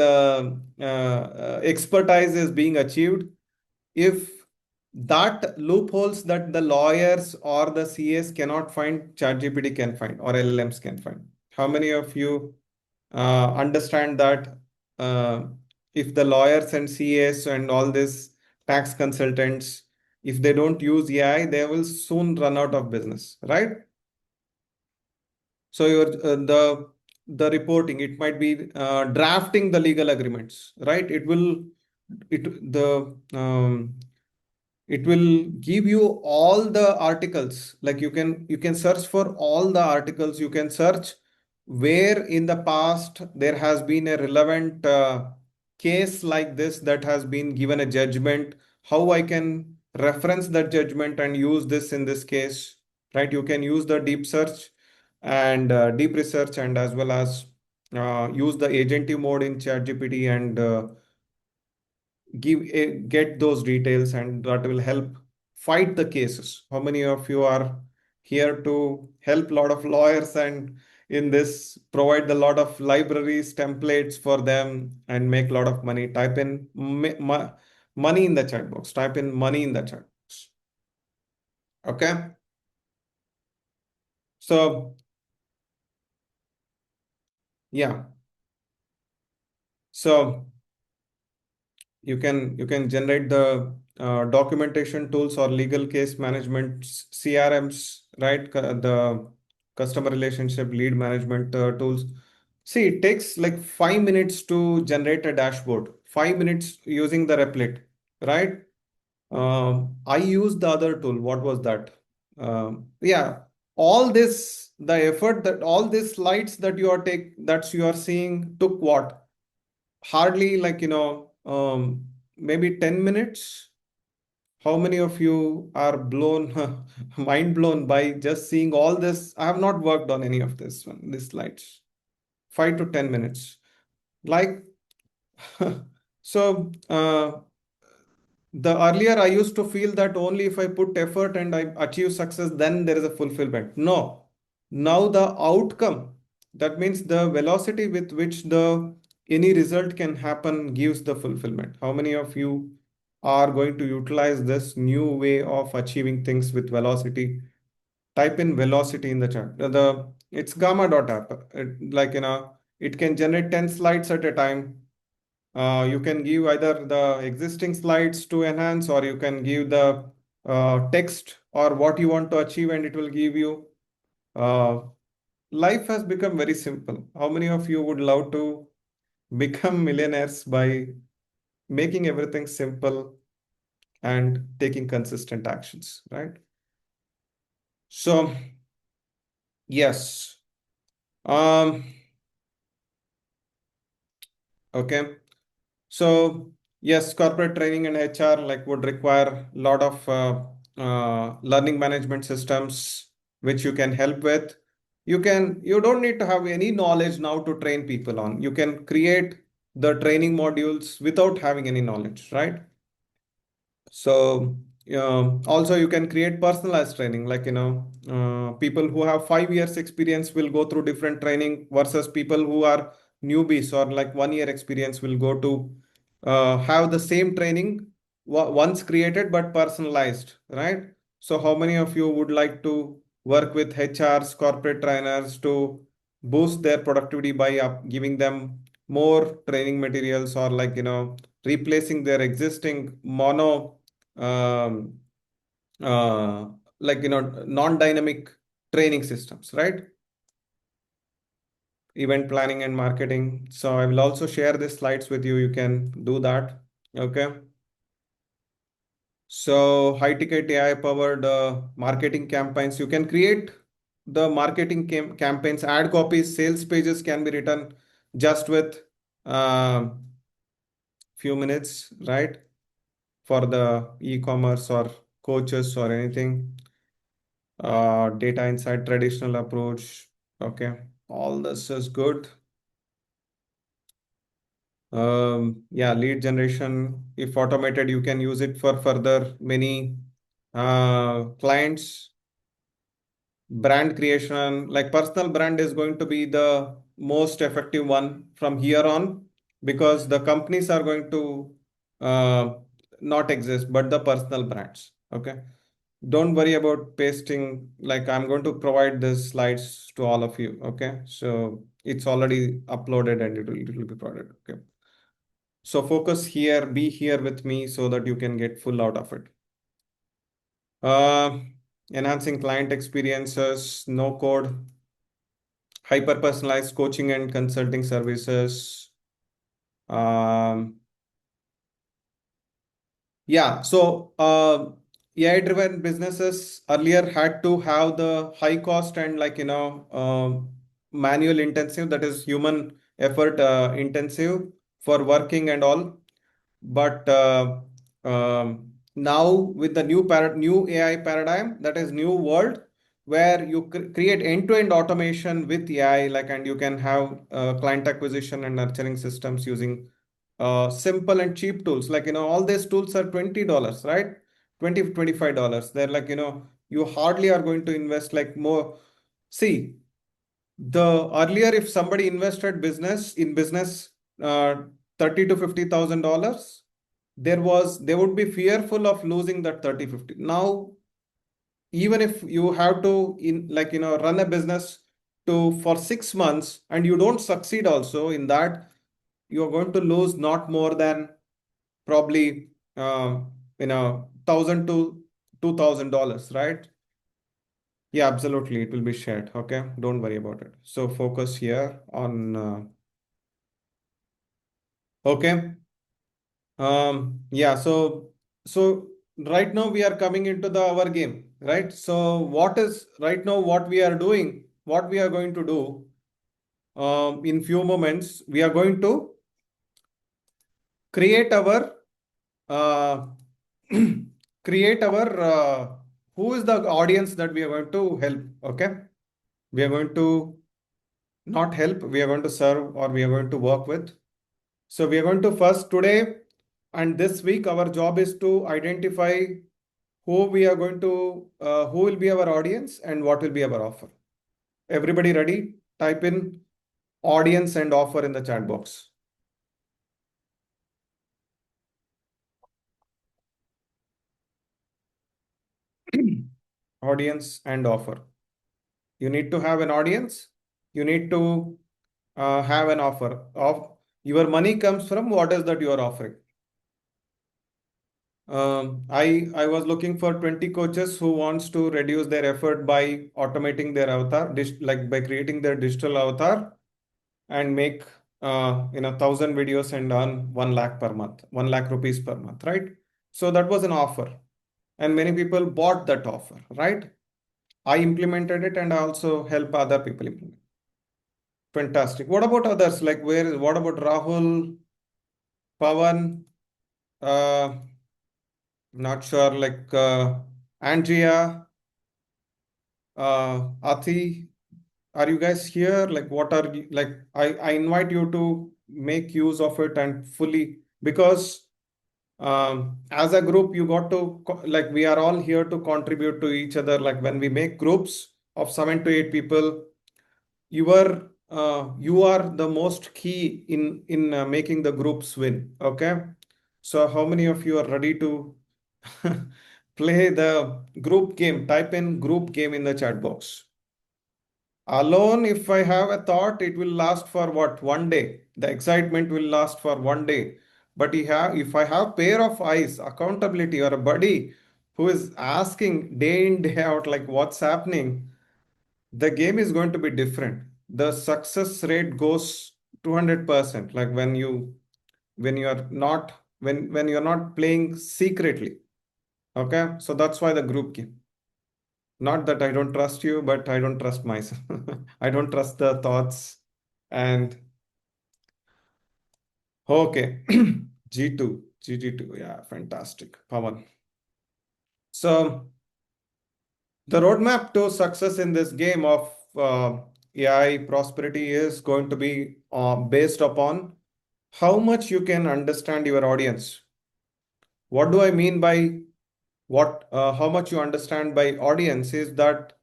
expertise is being achieved. If that loopholes that the lawyers or the CAs cannot find, ChatGPT can find or LLMs can find. How many of you understand that uh, if the lawyers and CAs and all these tax consultants, if they don't use AI, they will soon run out of business, right? So your the reporting, it might be drafting the legal agreements, right? It will give you all the articles. Like you can search for all the articles. You can search where in the past there has been a relevant case like this that has been given a judgment, how I can reference that judgment and use this in this case, right? You can use the deep search and deep research, and as well as use the agentive mode in ChatGPT and get those details, and that will help fight the cases. How many of you are here to help a lot of lawyers and in this provide a lot of libraries, templates for them and make a lot of money? Type in money in the chat box. Type in money in the chat box. Okay. So yeah. So you can generate the documentation tools or legal case management CRMs, right? The customer relationship, lead management tools. See, it takes like 5 minutes to generate a dashboard, 5 minutes using the Replit, right? I used the other tool. What was that? Yeah, all this, the effort that all these slides that you are seeing took what? Hardly like, maybe 10 minutes. How many of you are blown, mind blown by just seeing all this? I have not worked on any of this one, these slides. 5 to 10 minutes. Like, so the earlier I used to feel that only if I put effort and I achieve success, then there is a fulfillment. No, now the outcome, that means the velocity with which the any result can happen gives the fulfillment. How many of you are going to utilize this new way of achieving things with velocity? Type in velocity in the chat. It's gamma.app. It can generate 10 slides at a time. You can give either the existing slides to enhance, or you can give the text or what you want to achieve, and it will give you. Uh, Life has become very simple. How many of you would love to become millionaires by making everything simple and taking consistent actions, right? So, yes. Um, okay. So yes, corporate training and HR like would require a lot of learning management systems which you can help with. You don't need to have any knowledge now to train people on. You can create the training modules without having any knowledge, right? So also you can create personalized training, like people who have 5 years experience will go through different training versus people who are newbies or like 1 year experience will go to have the same training once created but personalized, right? So how many of you would like to work with HRs, corporate trainers to boost their productivity by giving them more training materials, or like replacing their existing mono um, uh, non-dynamic training systems, right? Event planning and marketing. So I will also share these slides with you. You can do that. Okay. So high ticket AI powered marketing campaigns. You can create the marketing campaigns, ad copies, sales pages can be written just with few minutes, right? For the e-commerce or coaches or anything. Data insight, traditional approach. Okay, all this is good. Yeah, lead generation, if automated, you can use it for further many clients. Brand creation, like personal brand is going to be the most effective one from here on, because the companies are going to uh, not exist, but the personal brands. Okay. Don't worry about pasting, like I'm going to provide these slides to all of you. Okay. So it's already uploaded and it will be provided. Okay. So focus here, be here with me so that you can get full out of it. Uh, Enhancing client experiences, no code, hyper personalized coaching and consulting services. Um, Yeah, so AI-driven businesses earlier had to have the high cost and manual intensive, that is human effort intensive for working and all. But now with the new AI paradigm, that is new world, where you create end-to-end automation with AI, like, and you can have client acquisition and nurturing systems using simple and cheap tools. Like all these tools are $20, right? 20 to $25. They're like you hardly are going to invest like more. See, the earlier if somebody invested business uh, 30 to $50,000, they would be fearful of losing that 30 50. Now even if you have to run a business to for 6 months and you don't succeed also in that, you're going to lose not more than probably $1,000 to $2,000, right? Yeah, absolutely. It will be shared. Okay. Don't worry about it. So focus here on, okay. Yeah. So right now we are coming into the our game, right? So what is right now what we are doing, what we are going to do, in few moments, we are going to create our, uh, create our, who is the audience that we are going to help. Okay. We are going to not help, we are going to serve or we are going to work with. So we are going to first today and this week, our job is to identify who we are going to, who will be our audience and what will be our offer. Everybody ready? Type in audience and offer in the chat box. Audience and offer. You need to have an audience. You need to have an offer. Of your money comes from what is that you are offering. I was looking for 20 coaches who wants to reduce their effort by automating their avatar, like by creating their digital avatar and make 1,000 videos and earn 1 lakh per month, 1 lakh rupees per month, right? So that was an offer, and many people bought that offer, right? I implemented it, and I also help other people implement. Fantastic. What about others? Like where? What about Rahul, Pavan? Uh, Not sure. Like Andrea, Athi, are you guys here? Like, what are you like? I invite you to make use of it and fully because as a group, you got to like we are all here to contribute to each other. Like when we make groups of 7 to 8 people, you are the most key in making the groups win. Okay, so how many of you are ready to play the group game? Type in group game in the chat box. Alone, if I have a thought, it will last for what? 1 day. The excitement will last for 1 day. But if I have pair of eyes, accountability, or a buddy who is asking day in, day out, like what's happening, the game is going to be different. The success rate goes 200%. Like when you are not when you're not playing secretly. Okay. So that's why the group game. Not that I don't trust you, but I don't trust myself. I don't trust the thoughts. And okay, G2, GG2. Yeah, fantastic. Pawan. So the roadmap to success in this game of AI prosperity is going to be based upon how much you can understand your audience. What do I mean by how much you understand by audience is that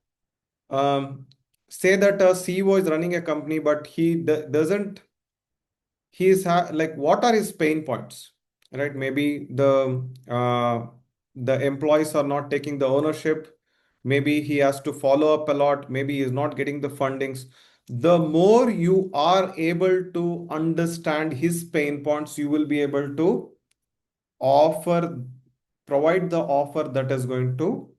um, say that a CEO is running a company, but he doesn't, like, what are his pain points, right? Maybe the employees are not taking the ownership. Maybe he has to follow up a lot. Maybe he is not getting the fundings. The more you are able to understand his pain points, you will be able to offer, provide the offer that is going to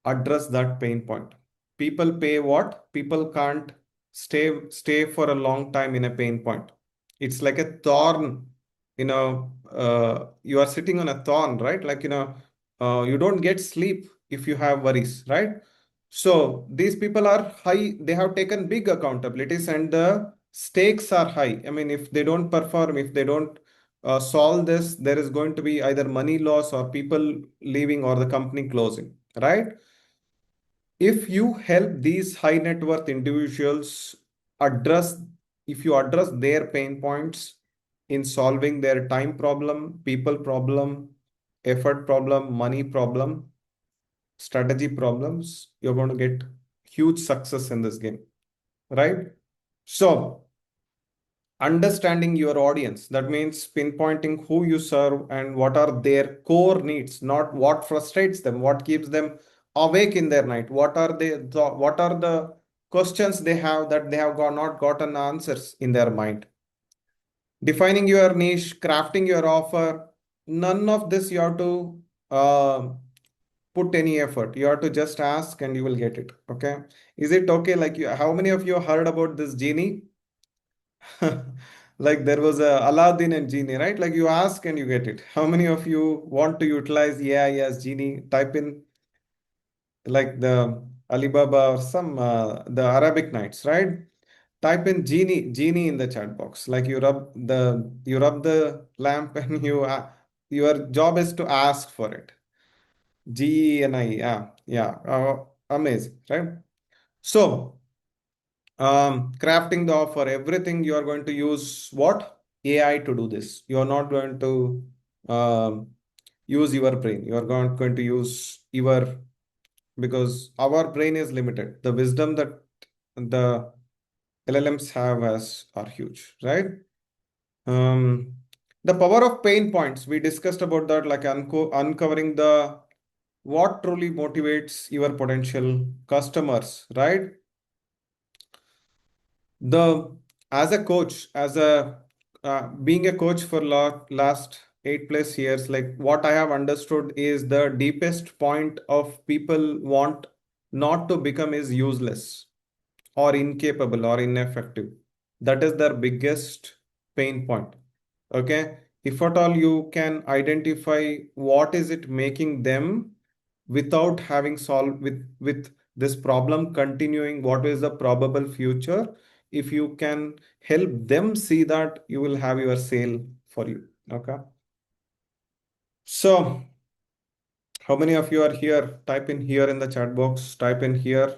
address that pain point. People pay what? People can't stay for a long time in a pain point. It's like a thorn, you are sitting on a thorn, right? Like, you don't get sleep if you have worries, right? So these people are high, they have taken big accountabilities and the stakes are high. I mean, if they don't perform, if they don't solve this, there is going to be either money loss or people leaving or the company closing, right? If you help these high net worth individuals address, if you address their pain points in solving their time problem, people problem, effort problem, money problem, strategy problems, you're going to get huge success in this game, right? So understanding your audience, that means pinpointing who you serve and what are their core needs, not what frustrates them, what keeps them awake in their night, what are the questions they have that they have not gotten answers in their mind. Defining your niche, crafting your offer, none of this you have to uh, put any effort. You have to just ask and you will get it. Okay. Is it okay? Like you, how many of you heard about this genie? Like there was a Aladdin and genie, right? Like you ask and you get it. How many of you want to utilize AI as genie? Type in like the Alibaba or some the Arabic Nights, right? Type in genie in the chat box. Like you rub the lamp and your job is to ask for it. GENI, yeah, yeah, amazing, right? So, crafting the offer, everything you are going to use what? AI to do this. You are not going to um, use your brain. You are not going to use your, because our brain is limited. The wisdom that the LLMs have as are huge, right? Um, the power of pain points. We discussed about that, like uncovering the what truly motivates your potential customers, right? The as a coach, as a being a coach for last 8+ years, like what I have understood is the deepest point of people want not to become is useless or incapable or ineffective. That is their biggest pain point. Okay. If at all you can identify what is it making them without having solved with this problem continuing, what is the probable future? If you can help them see that, you will have your sale for you. Okay. So how many of you are here? Type in here in the chat box. Type in here.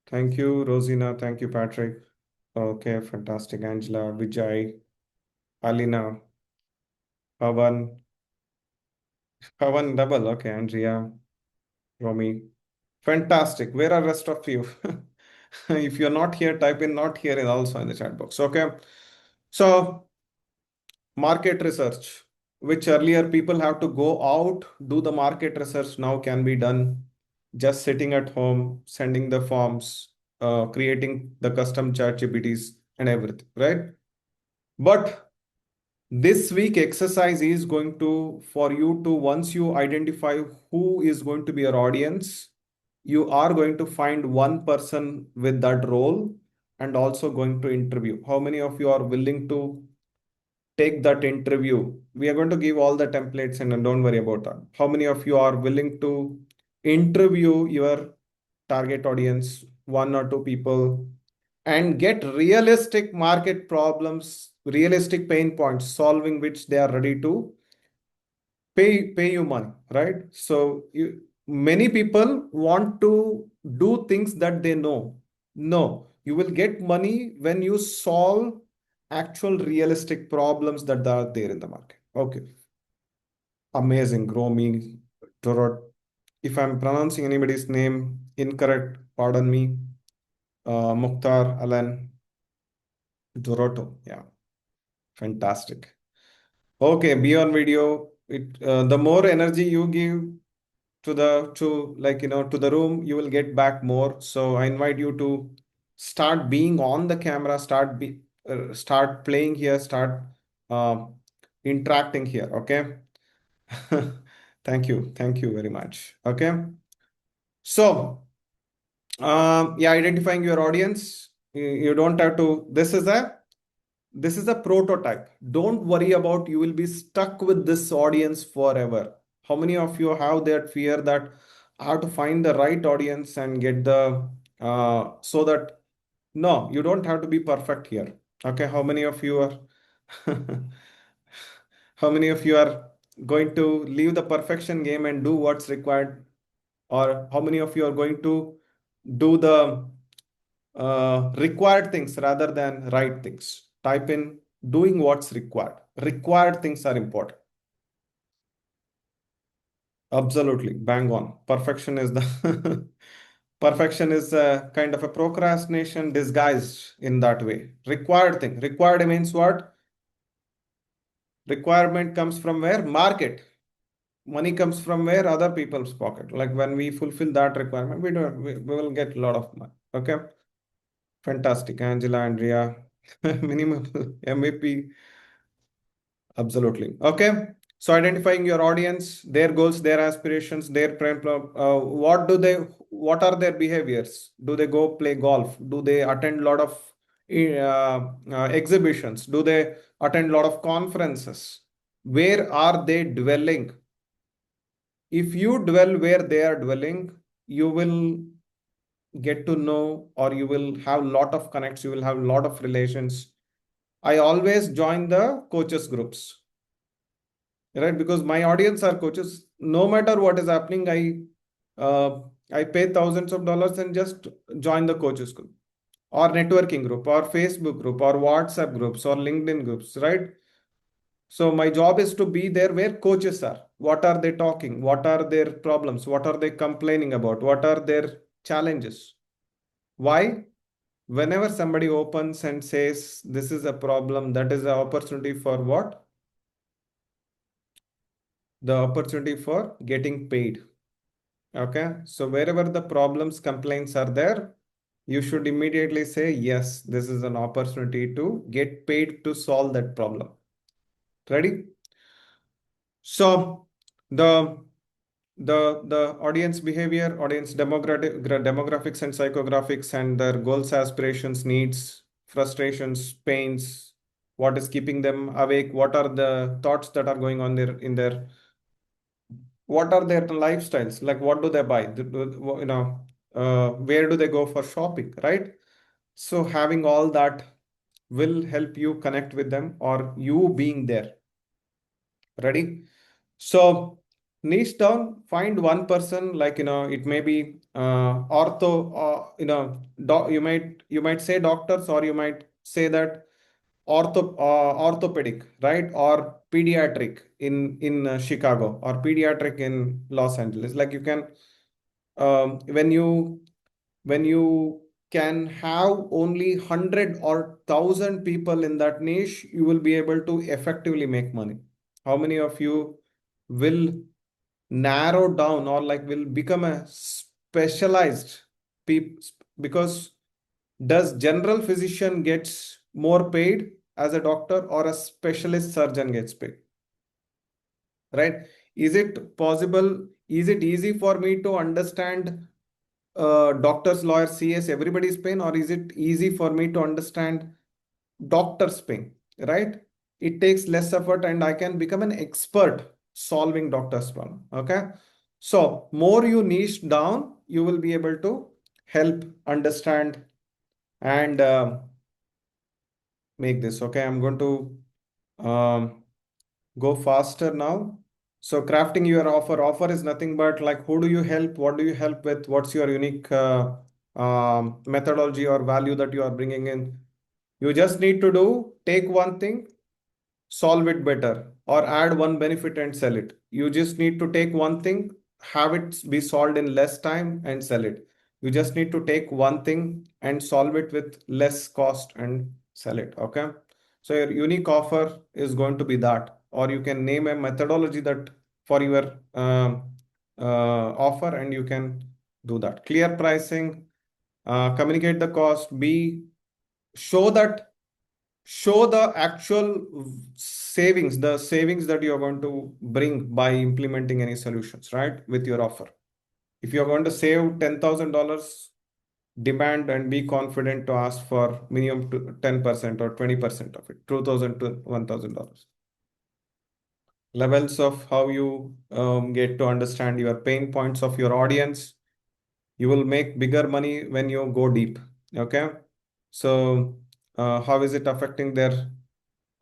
Thank you, Rosina. Thank you, Patrick. Okay, fantastic. Angela, Vijay, Alina, Pavan, Pavan double. Okay, Andrea, Romy. Fantastic. Where are rest of you? If you're not here, type in not here is also in the chat box. Okay. So market research, which earlier people have to go out, do the market research now can be done just sitting at home, sending the forms, creating the custom chat GPTs and everything, right? But this week exercise is going to for you to once you identify who is going to be your audience, you are going to find one person with that role and also going to interview. How many of you are willing to take that interview? We are going to give all the templates and don't worry about that. How many of you are willing to interview your target audience, one or two people, and get realistic market problems, realistic pain points, solving which they are ready to pay you money, right? So many people want to do things that they know. No, you will get money when you solve actual realistic problems that are there in the market. Okay, amazing. Romy, Dorot. If I'm pronouncing anybody's name incorrect, pardon me. Mukhtar, Alan, Doroto. Yeah, fantastic. Okay, beyond video, the more energy you give to like to the room, you will get back more. So I invite you to start being on the camera, start playing here, start uh, interacting here. Okay. Thank you very much. Okay. So yeah, identifying your audience. You don't have to. This is a prototype. Don't worry about you will be stuck with this audience forever. How many of you have that fear that I have to find the right audience and get the so that no, you don't have to be perfect here. Okay, how many of you are how many of you are going to leave the perfection game and do what's required? Or how many of you are going to do the required things rather than right things? Type in doing what's required. Required things are important. Absolutely, bang on. Perfection is the perfection is a kind of a procrastination disguised in that way. Required thing. Required means what? Requirement comes from where? Market. Money comes from where? Other people's pocket. Like when we fulfill that requirement, we will get a lot of money. Okay. Fantastic. Angela, Andrea, minimum MVP. Absolutely. Okay. So identifying your audience, their goals, their aspirations, their what are their behaviors? Do they go play golf? Do they attend a lot of exhibitions? Do they attend a lot of conferences? Where are they dwelling? If you dwell where they are dwelling, you will get to know, or you will have a lot of connects, you will have a lot of relations. I always join the coaches groups, right? Because my audience are coaches. No matter what is happening, I pay thousands of dollars and just join the coaches group or networking group or Facebook group or WhatsApp groups or LinkedIn groups, right? So my job is to be there where coaches are. What are they talking? What are their problems? What are they complaining about? What are their challenges? Why? Whenever somebody opens and says this is a problem, that is an opportunity for what? The opportunity for getting paid. Okay. So wherever the problems, complaints are there, you should immediately say, yes, this is an opportunity to get paid to solve that problem. Ready? So the the audience behavior, audience demographics and psychographics, and their goals, aspirations, needs, frustrations, pains, what is keeping them awake, what are the thoughts that are going on there in their, what are their lifestyles, like what do they buy, where do they go for shopping, right? So having all that will help you connect with them, or you being there. Ready? So niche down, find one person, like, it may be ortho, you might say doctors, or you might say that orthopedic, right? Or pediatric in Chicago, or pediatric in Los Angeles. Like, you can, when you can have only 100 or 1,000 people in that niche, you will be able to effectively make money. How many of you will narrow down, or like will become a specialized peop because does general physician gets more paid as a doctor, or a specialist surgeon gets paid, right? Is it possible, is it easy for me to understand doctors, lawyers, CS, everybody's pain, or is it easy for me to understand doctor's pain, right? It takes less effort and I can become an expert solving doctor's problem. Okay. So more you niche down, you will be able to help understand and make this. Okay. I'm going to um, go faster now. So crafting your offer. Offer is nothing but like, who do you help? What do you help with? What's your unique methodology or value that you are bringing in? You just need to take one thing, solve it better, or add one benefit and sell it. You just need to take one thing, have it be solved in less time and sell it. You just need to take one thing and solve it with less cost and sell it. Okay. So your unique offer is going to be that, or you can name a methodology that for your offer, and you can do that. Clear pricing, communicate the cost, be show that show the actual savings, the savings that you're going to bring by implementing any solutions, right, with your offer. If you're going to save $10,000, demand and be confident to ask for minimum to 10% or 20% of it, 2,000 to $1,000. Levels of how you get to understand your pain points of your audience. You will make bigger money when you go deep. Okay. So how is it affecting their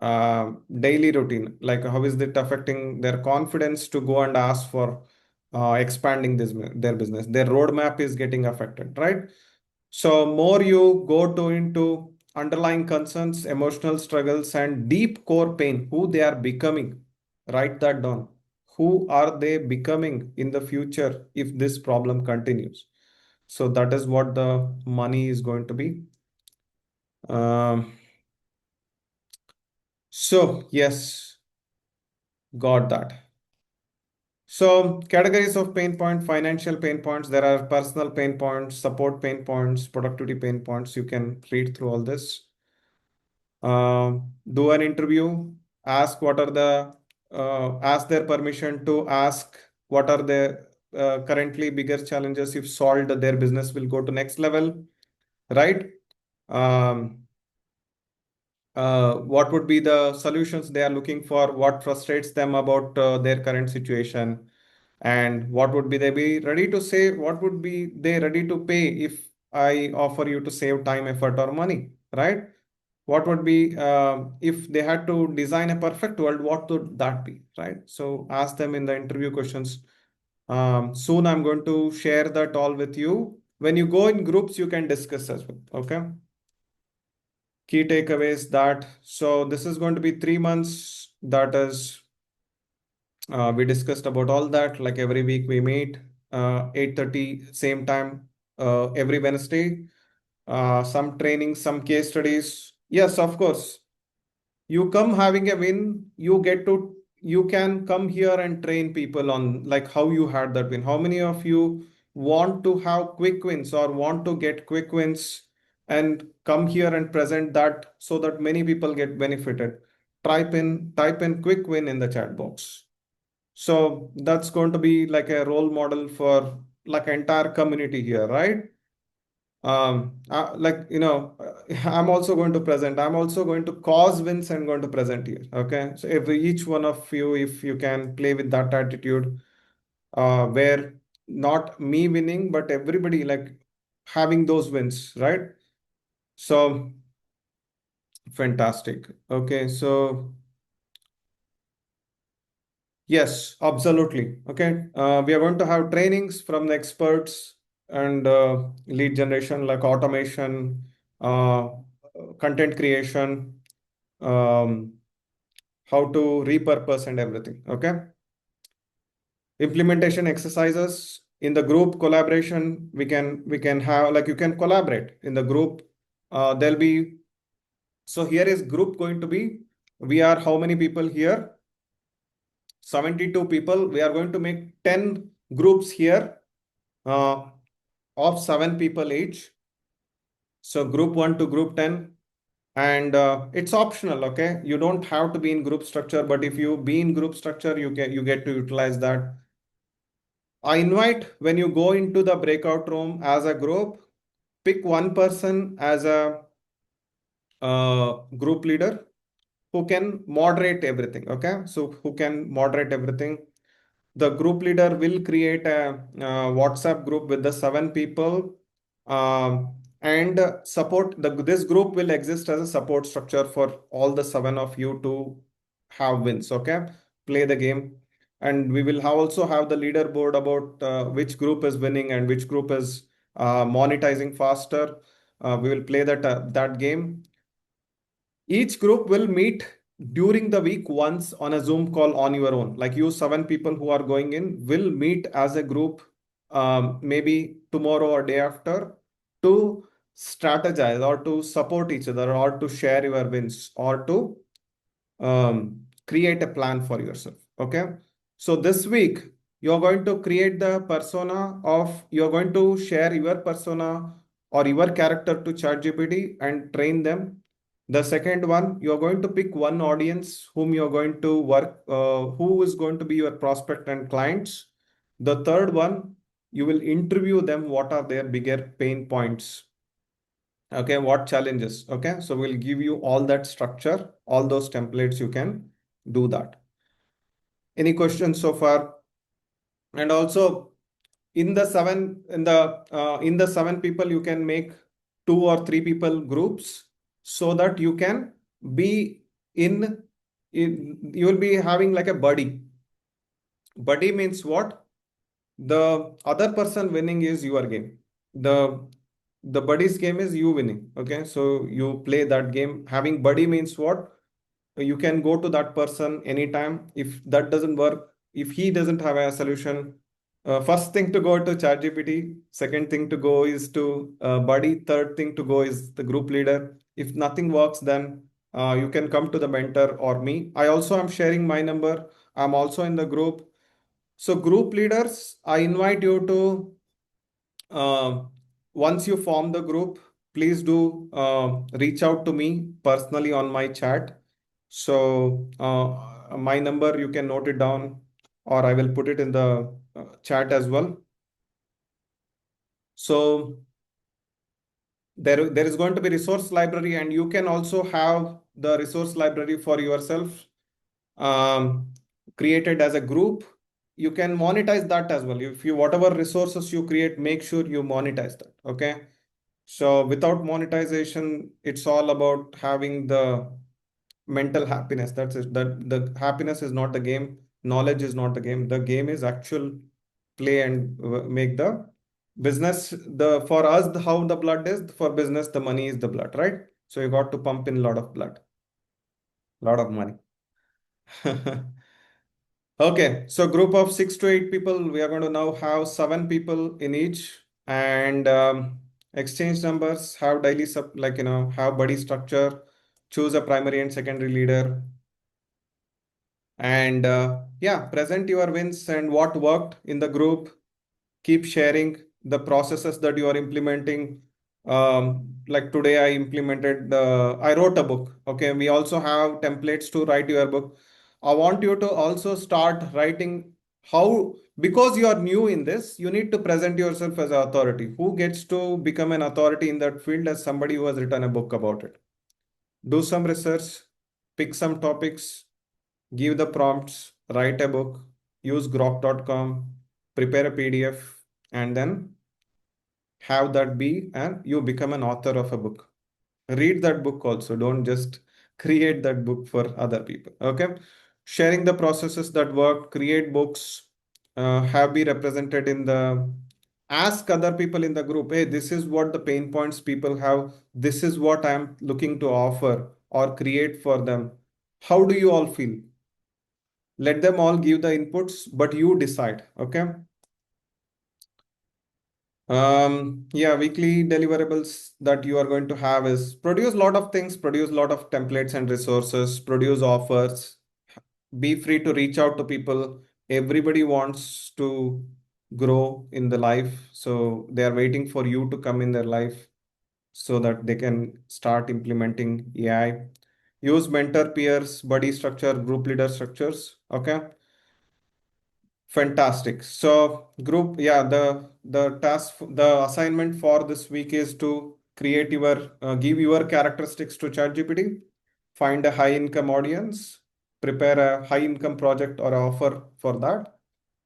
daily routine? Like, how is it affecting their confidence to go and ask for expanding their business? Their roadmap is getting affected, right? So more you go to into underlying concerns, emotional struggles, and deep core pain, who they are becoming. Write that down. Who are they becoming in the future if this problem continues? So that is what the money is going to be. Um, so yes, got that. So categories of pain point, financial pain points. There are personal pain points, support pain points, productivity pain points. You can read through all this. Do an interview. Ask what are the ask their permission to ask what are their currently bigger challenges. If solved, their business will go to next level, right? Um, what would be the solutions they are looking for? What frustrates them about their current situation? And what would be they be ready to say? What would be they ready to pay if I offer you to save time, effort, or money, right? What would be if they had to design a perfect world, what would that be, right? So ask them in the interview questions. Soon I'm going to share that all with you. When you go in groups, you can discuss as well. Okay. Key takeaways that so this is going to be 3 months. That is, we discussed about all that. Like every week we meet 8:30 same time every Wednesday. Some training, some case studies. Yes, of course. You come having a win, you can come here and train people on like how you had that win. How many of you want to have quick wins or want to get quick wins and come here and present that so that many people get benefited? Type in quick win in the chat box. So that's going to be like a role model for like entire community here, right? Like I'm also going to present, I'm also going to cause wins and going to present here. Okay, so every each one of you, if you can play with that attitude, where not me winning but everybody like having those wins, right? So fantastic. Okay, so yes, absolutely. Okay, we are going to have trainings from the experts and lead generation like automation, content creation, um, how to repurpose and everything. Okay. Implementation exercises in the group collaboration. We can have like you can collaborate in the group. There'll be so here is group going to be. We are how many people here? 72 people. We are going to make 10 groups here uh, of 7 people each. So group 1 to group 10. And it's optional. Okay, you don't have to be in group structure, but if you be in group structure, you get to utilize that. I invite when you go into the breakout room as a group, pick one person as a group leader who can moderate everything. Okay, so who can moderate everything. The group leader will create a WhatsApp group with the 7 people, and support this group will exist as a support structure for all the 7 of you to have wins. Okay, play the game, and we will also have the leaderboard about which group is winning and which group is monetizing faster. We will play that game. Each group will meet during the week once on a Zoom call on your own. Like you 7 people who are going in will meet as a group, maybe tomorrow or day after, to strategize or to support each other or to share your wins or to create a plan for yourself. Okay. So this week, you're going to create the persona of, you're going to share your persona or your character to ChatGPT and train them. The second one, you're going to pick one audience whom you're going to work, who is going to be your prospect and clients. The third one, you will interview them. What are their bigger pain points? Okay, what challenges? Okay, so we'll give you all that structure, all those templates, you can do that. Any questions so far? And also in the 7 people, you can make 2 or 3 people groups so that you can be you will be having like a buddy. Buddy means what? The other person winning is your game. The buddy's game is you winning. Okay, so you play that game. Having buddy means what? You can go to that person anytime. If that doesn't work, if he doesn't have a solution, first thing to go to ChatGPT. Second thing to go is to buddy. Third thing to go is the group leader. If nothing works, then you can come to the mentor or me. I also am sharing my number. I'm also in the group. So group leaders, I invite you to uh, once you form the group, please do reach out to me personally on my chat. So my number, you can note it down, or I will put it in the chat as well. So there is going to be resource library, and you can also have the resource library for yourself um, created as a group. You can monetize that as well. If you, whatever resources you create, make sure you monetize that. Okay. So without monetization, it's all about having the mental happiness. That's it. That the happiness is not the game. Knowledge is not the game. The game is actual play and make the business. The for us, how the blood is, for business, the money is the blood, right? So you got to pump in a lot of blood, lot of money. Okay, so group of 6 to 8 people. We are going to now have 7 people in each, and exchange numbers. Have daily sub, like have buddy structure. Choose a primary and secondary leader, and yeah, present your wins and what worked in the group. Keep sharing the processes that you are implementing. Like today I implemented, I wrote a book. Okay, we also have templates to write your book. I want you to also start writing how, because you are new in this, you need to present yourself as an authority. Who gets to become an authority in that field? As somebody who has written a book about it. Do some research, pick some topics, give the prompts, write a book, use grok.com, prepare a PDF, and then have that be, and you become an author of a book. Read that book also. Don't just create that book for other people. Okay. Sharing the processes that work, create books, have be represented in the, ask other people in the group, hey, this is what the pain points people have. This is what I'm looking to offer or create for them. How do you all feel? Let them all give the inputs, but you decide. Okay. Yeah, weekly deliverables that you are going to have is produce a lot of things, produce a lot of templates and resources, produce offers, be free to reach out to people. Everybody wants to grow in the life. So they are waiting for you to come in their life so that they can start implementing AI. Use mentor peers, buddy structure, group leader structures. Okay. Fantastic. So group, yeah, the task, the assignment for this week is to create your, give your characteristics to ChatGPT, find a high income audience, prepare a high income project or offer for that,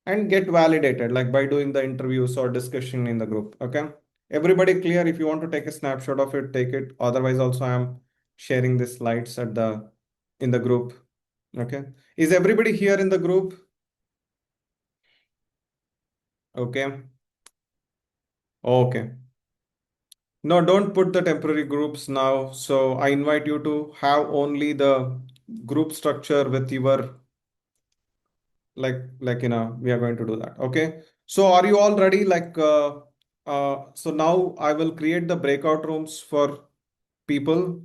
and get validated like by doing the interviews or discussion in the group. Okay. Everybody clear? If you want to take a snapshot of it, take it. Otherwise, also I'm sharing the slides at the in the group. Okay. Is everybody here in the group? Okay. Okay. No, don't put the temporary groups now. So I invite you to have only the group structure with your, we are going to do that. Okay. So are you all ready? So now I will create the breakout rooms for people,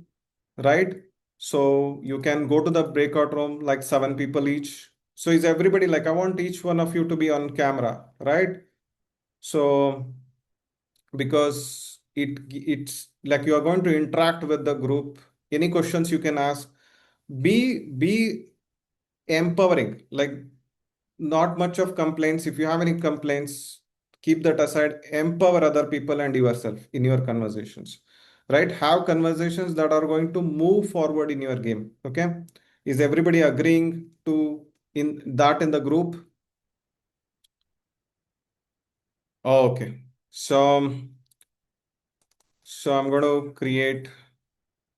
right? So you can go to the breakout room, like 7 people each. So is everybody, like, I want each one of you to be on camera, right? So because it's like you are going to interact with the group. Any questions you can ask. Be empowering, like not much of complaints. If you have any complaints, keep that aside. Empower other people and yourself in your conversations, right? Have conversations that are going to move forward in your game. Okay. Is everybody agreeing to in that in the group? Okay. So I'm going to create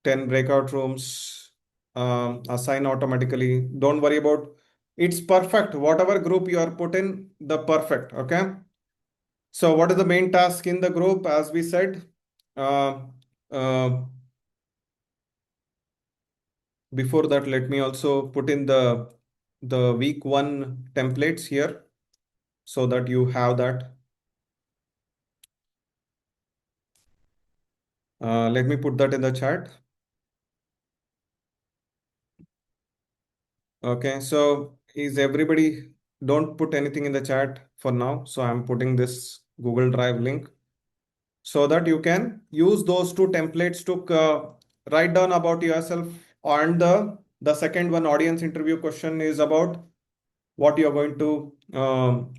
10 breakout rooms, assign automatically. Don't worry about, it's perfect. Whatever group you are put in, the perfect. Okay. So what is the main task in the group? As we said, uh, uh, before that, let me also put in the week one templates here so that you have that. Let me put that in the chat. Okay, so is everybody, don't put anything in the chat for now. So I'm putting this Google Drive link so that you can use those two templates to write down about yourself and The second one, audience interview question, is about what you're going to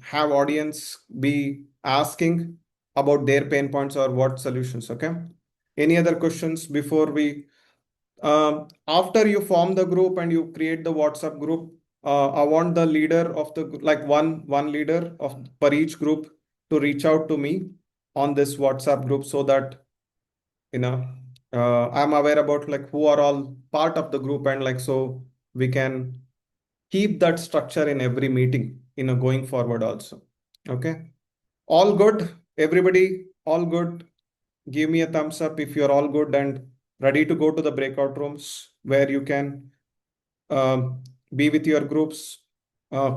have audience be asking about their pain points or what solutions. Okay. Any other questions before we after you form the group and you create the WhatsApp group, I want the leader of the like one leader of per each group to reach out to me on this WhatsApp group so that you know I'm aware about like who are all part of the group, and like so we can keep that structure in every meeting going forward also. Okay. All good, everybody, all good. Give me a thumbs up if you're all good and ready to go to the breakout rooms where you can um, be with your groups,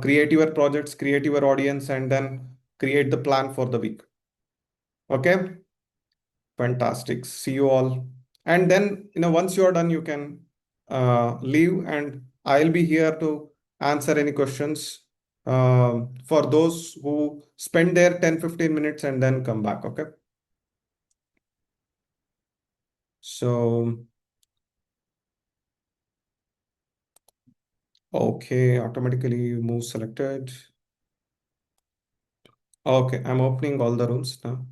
create your projects, create your audience, and then create the plan for the week. Okay, fantastic. See you all. And then, once you're done, you can leave, and I'll be here to answer any questions for those who spend their 10-15 minutes and then come back. Okay. So, okay, automatically move selected. Okay, I'm opening all the rooms now.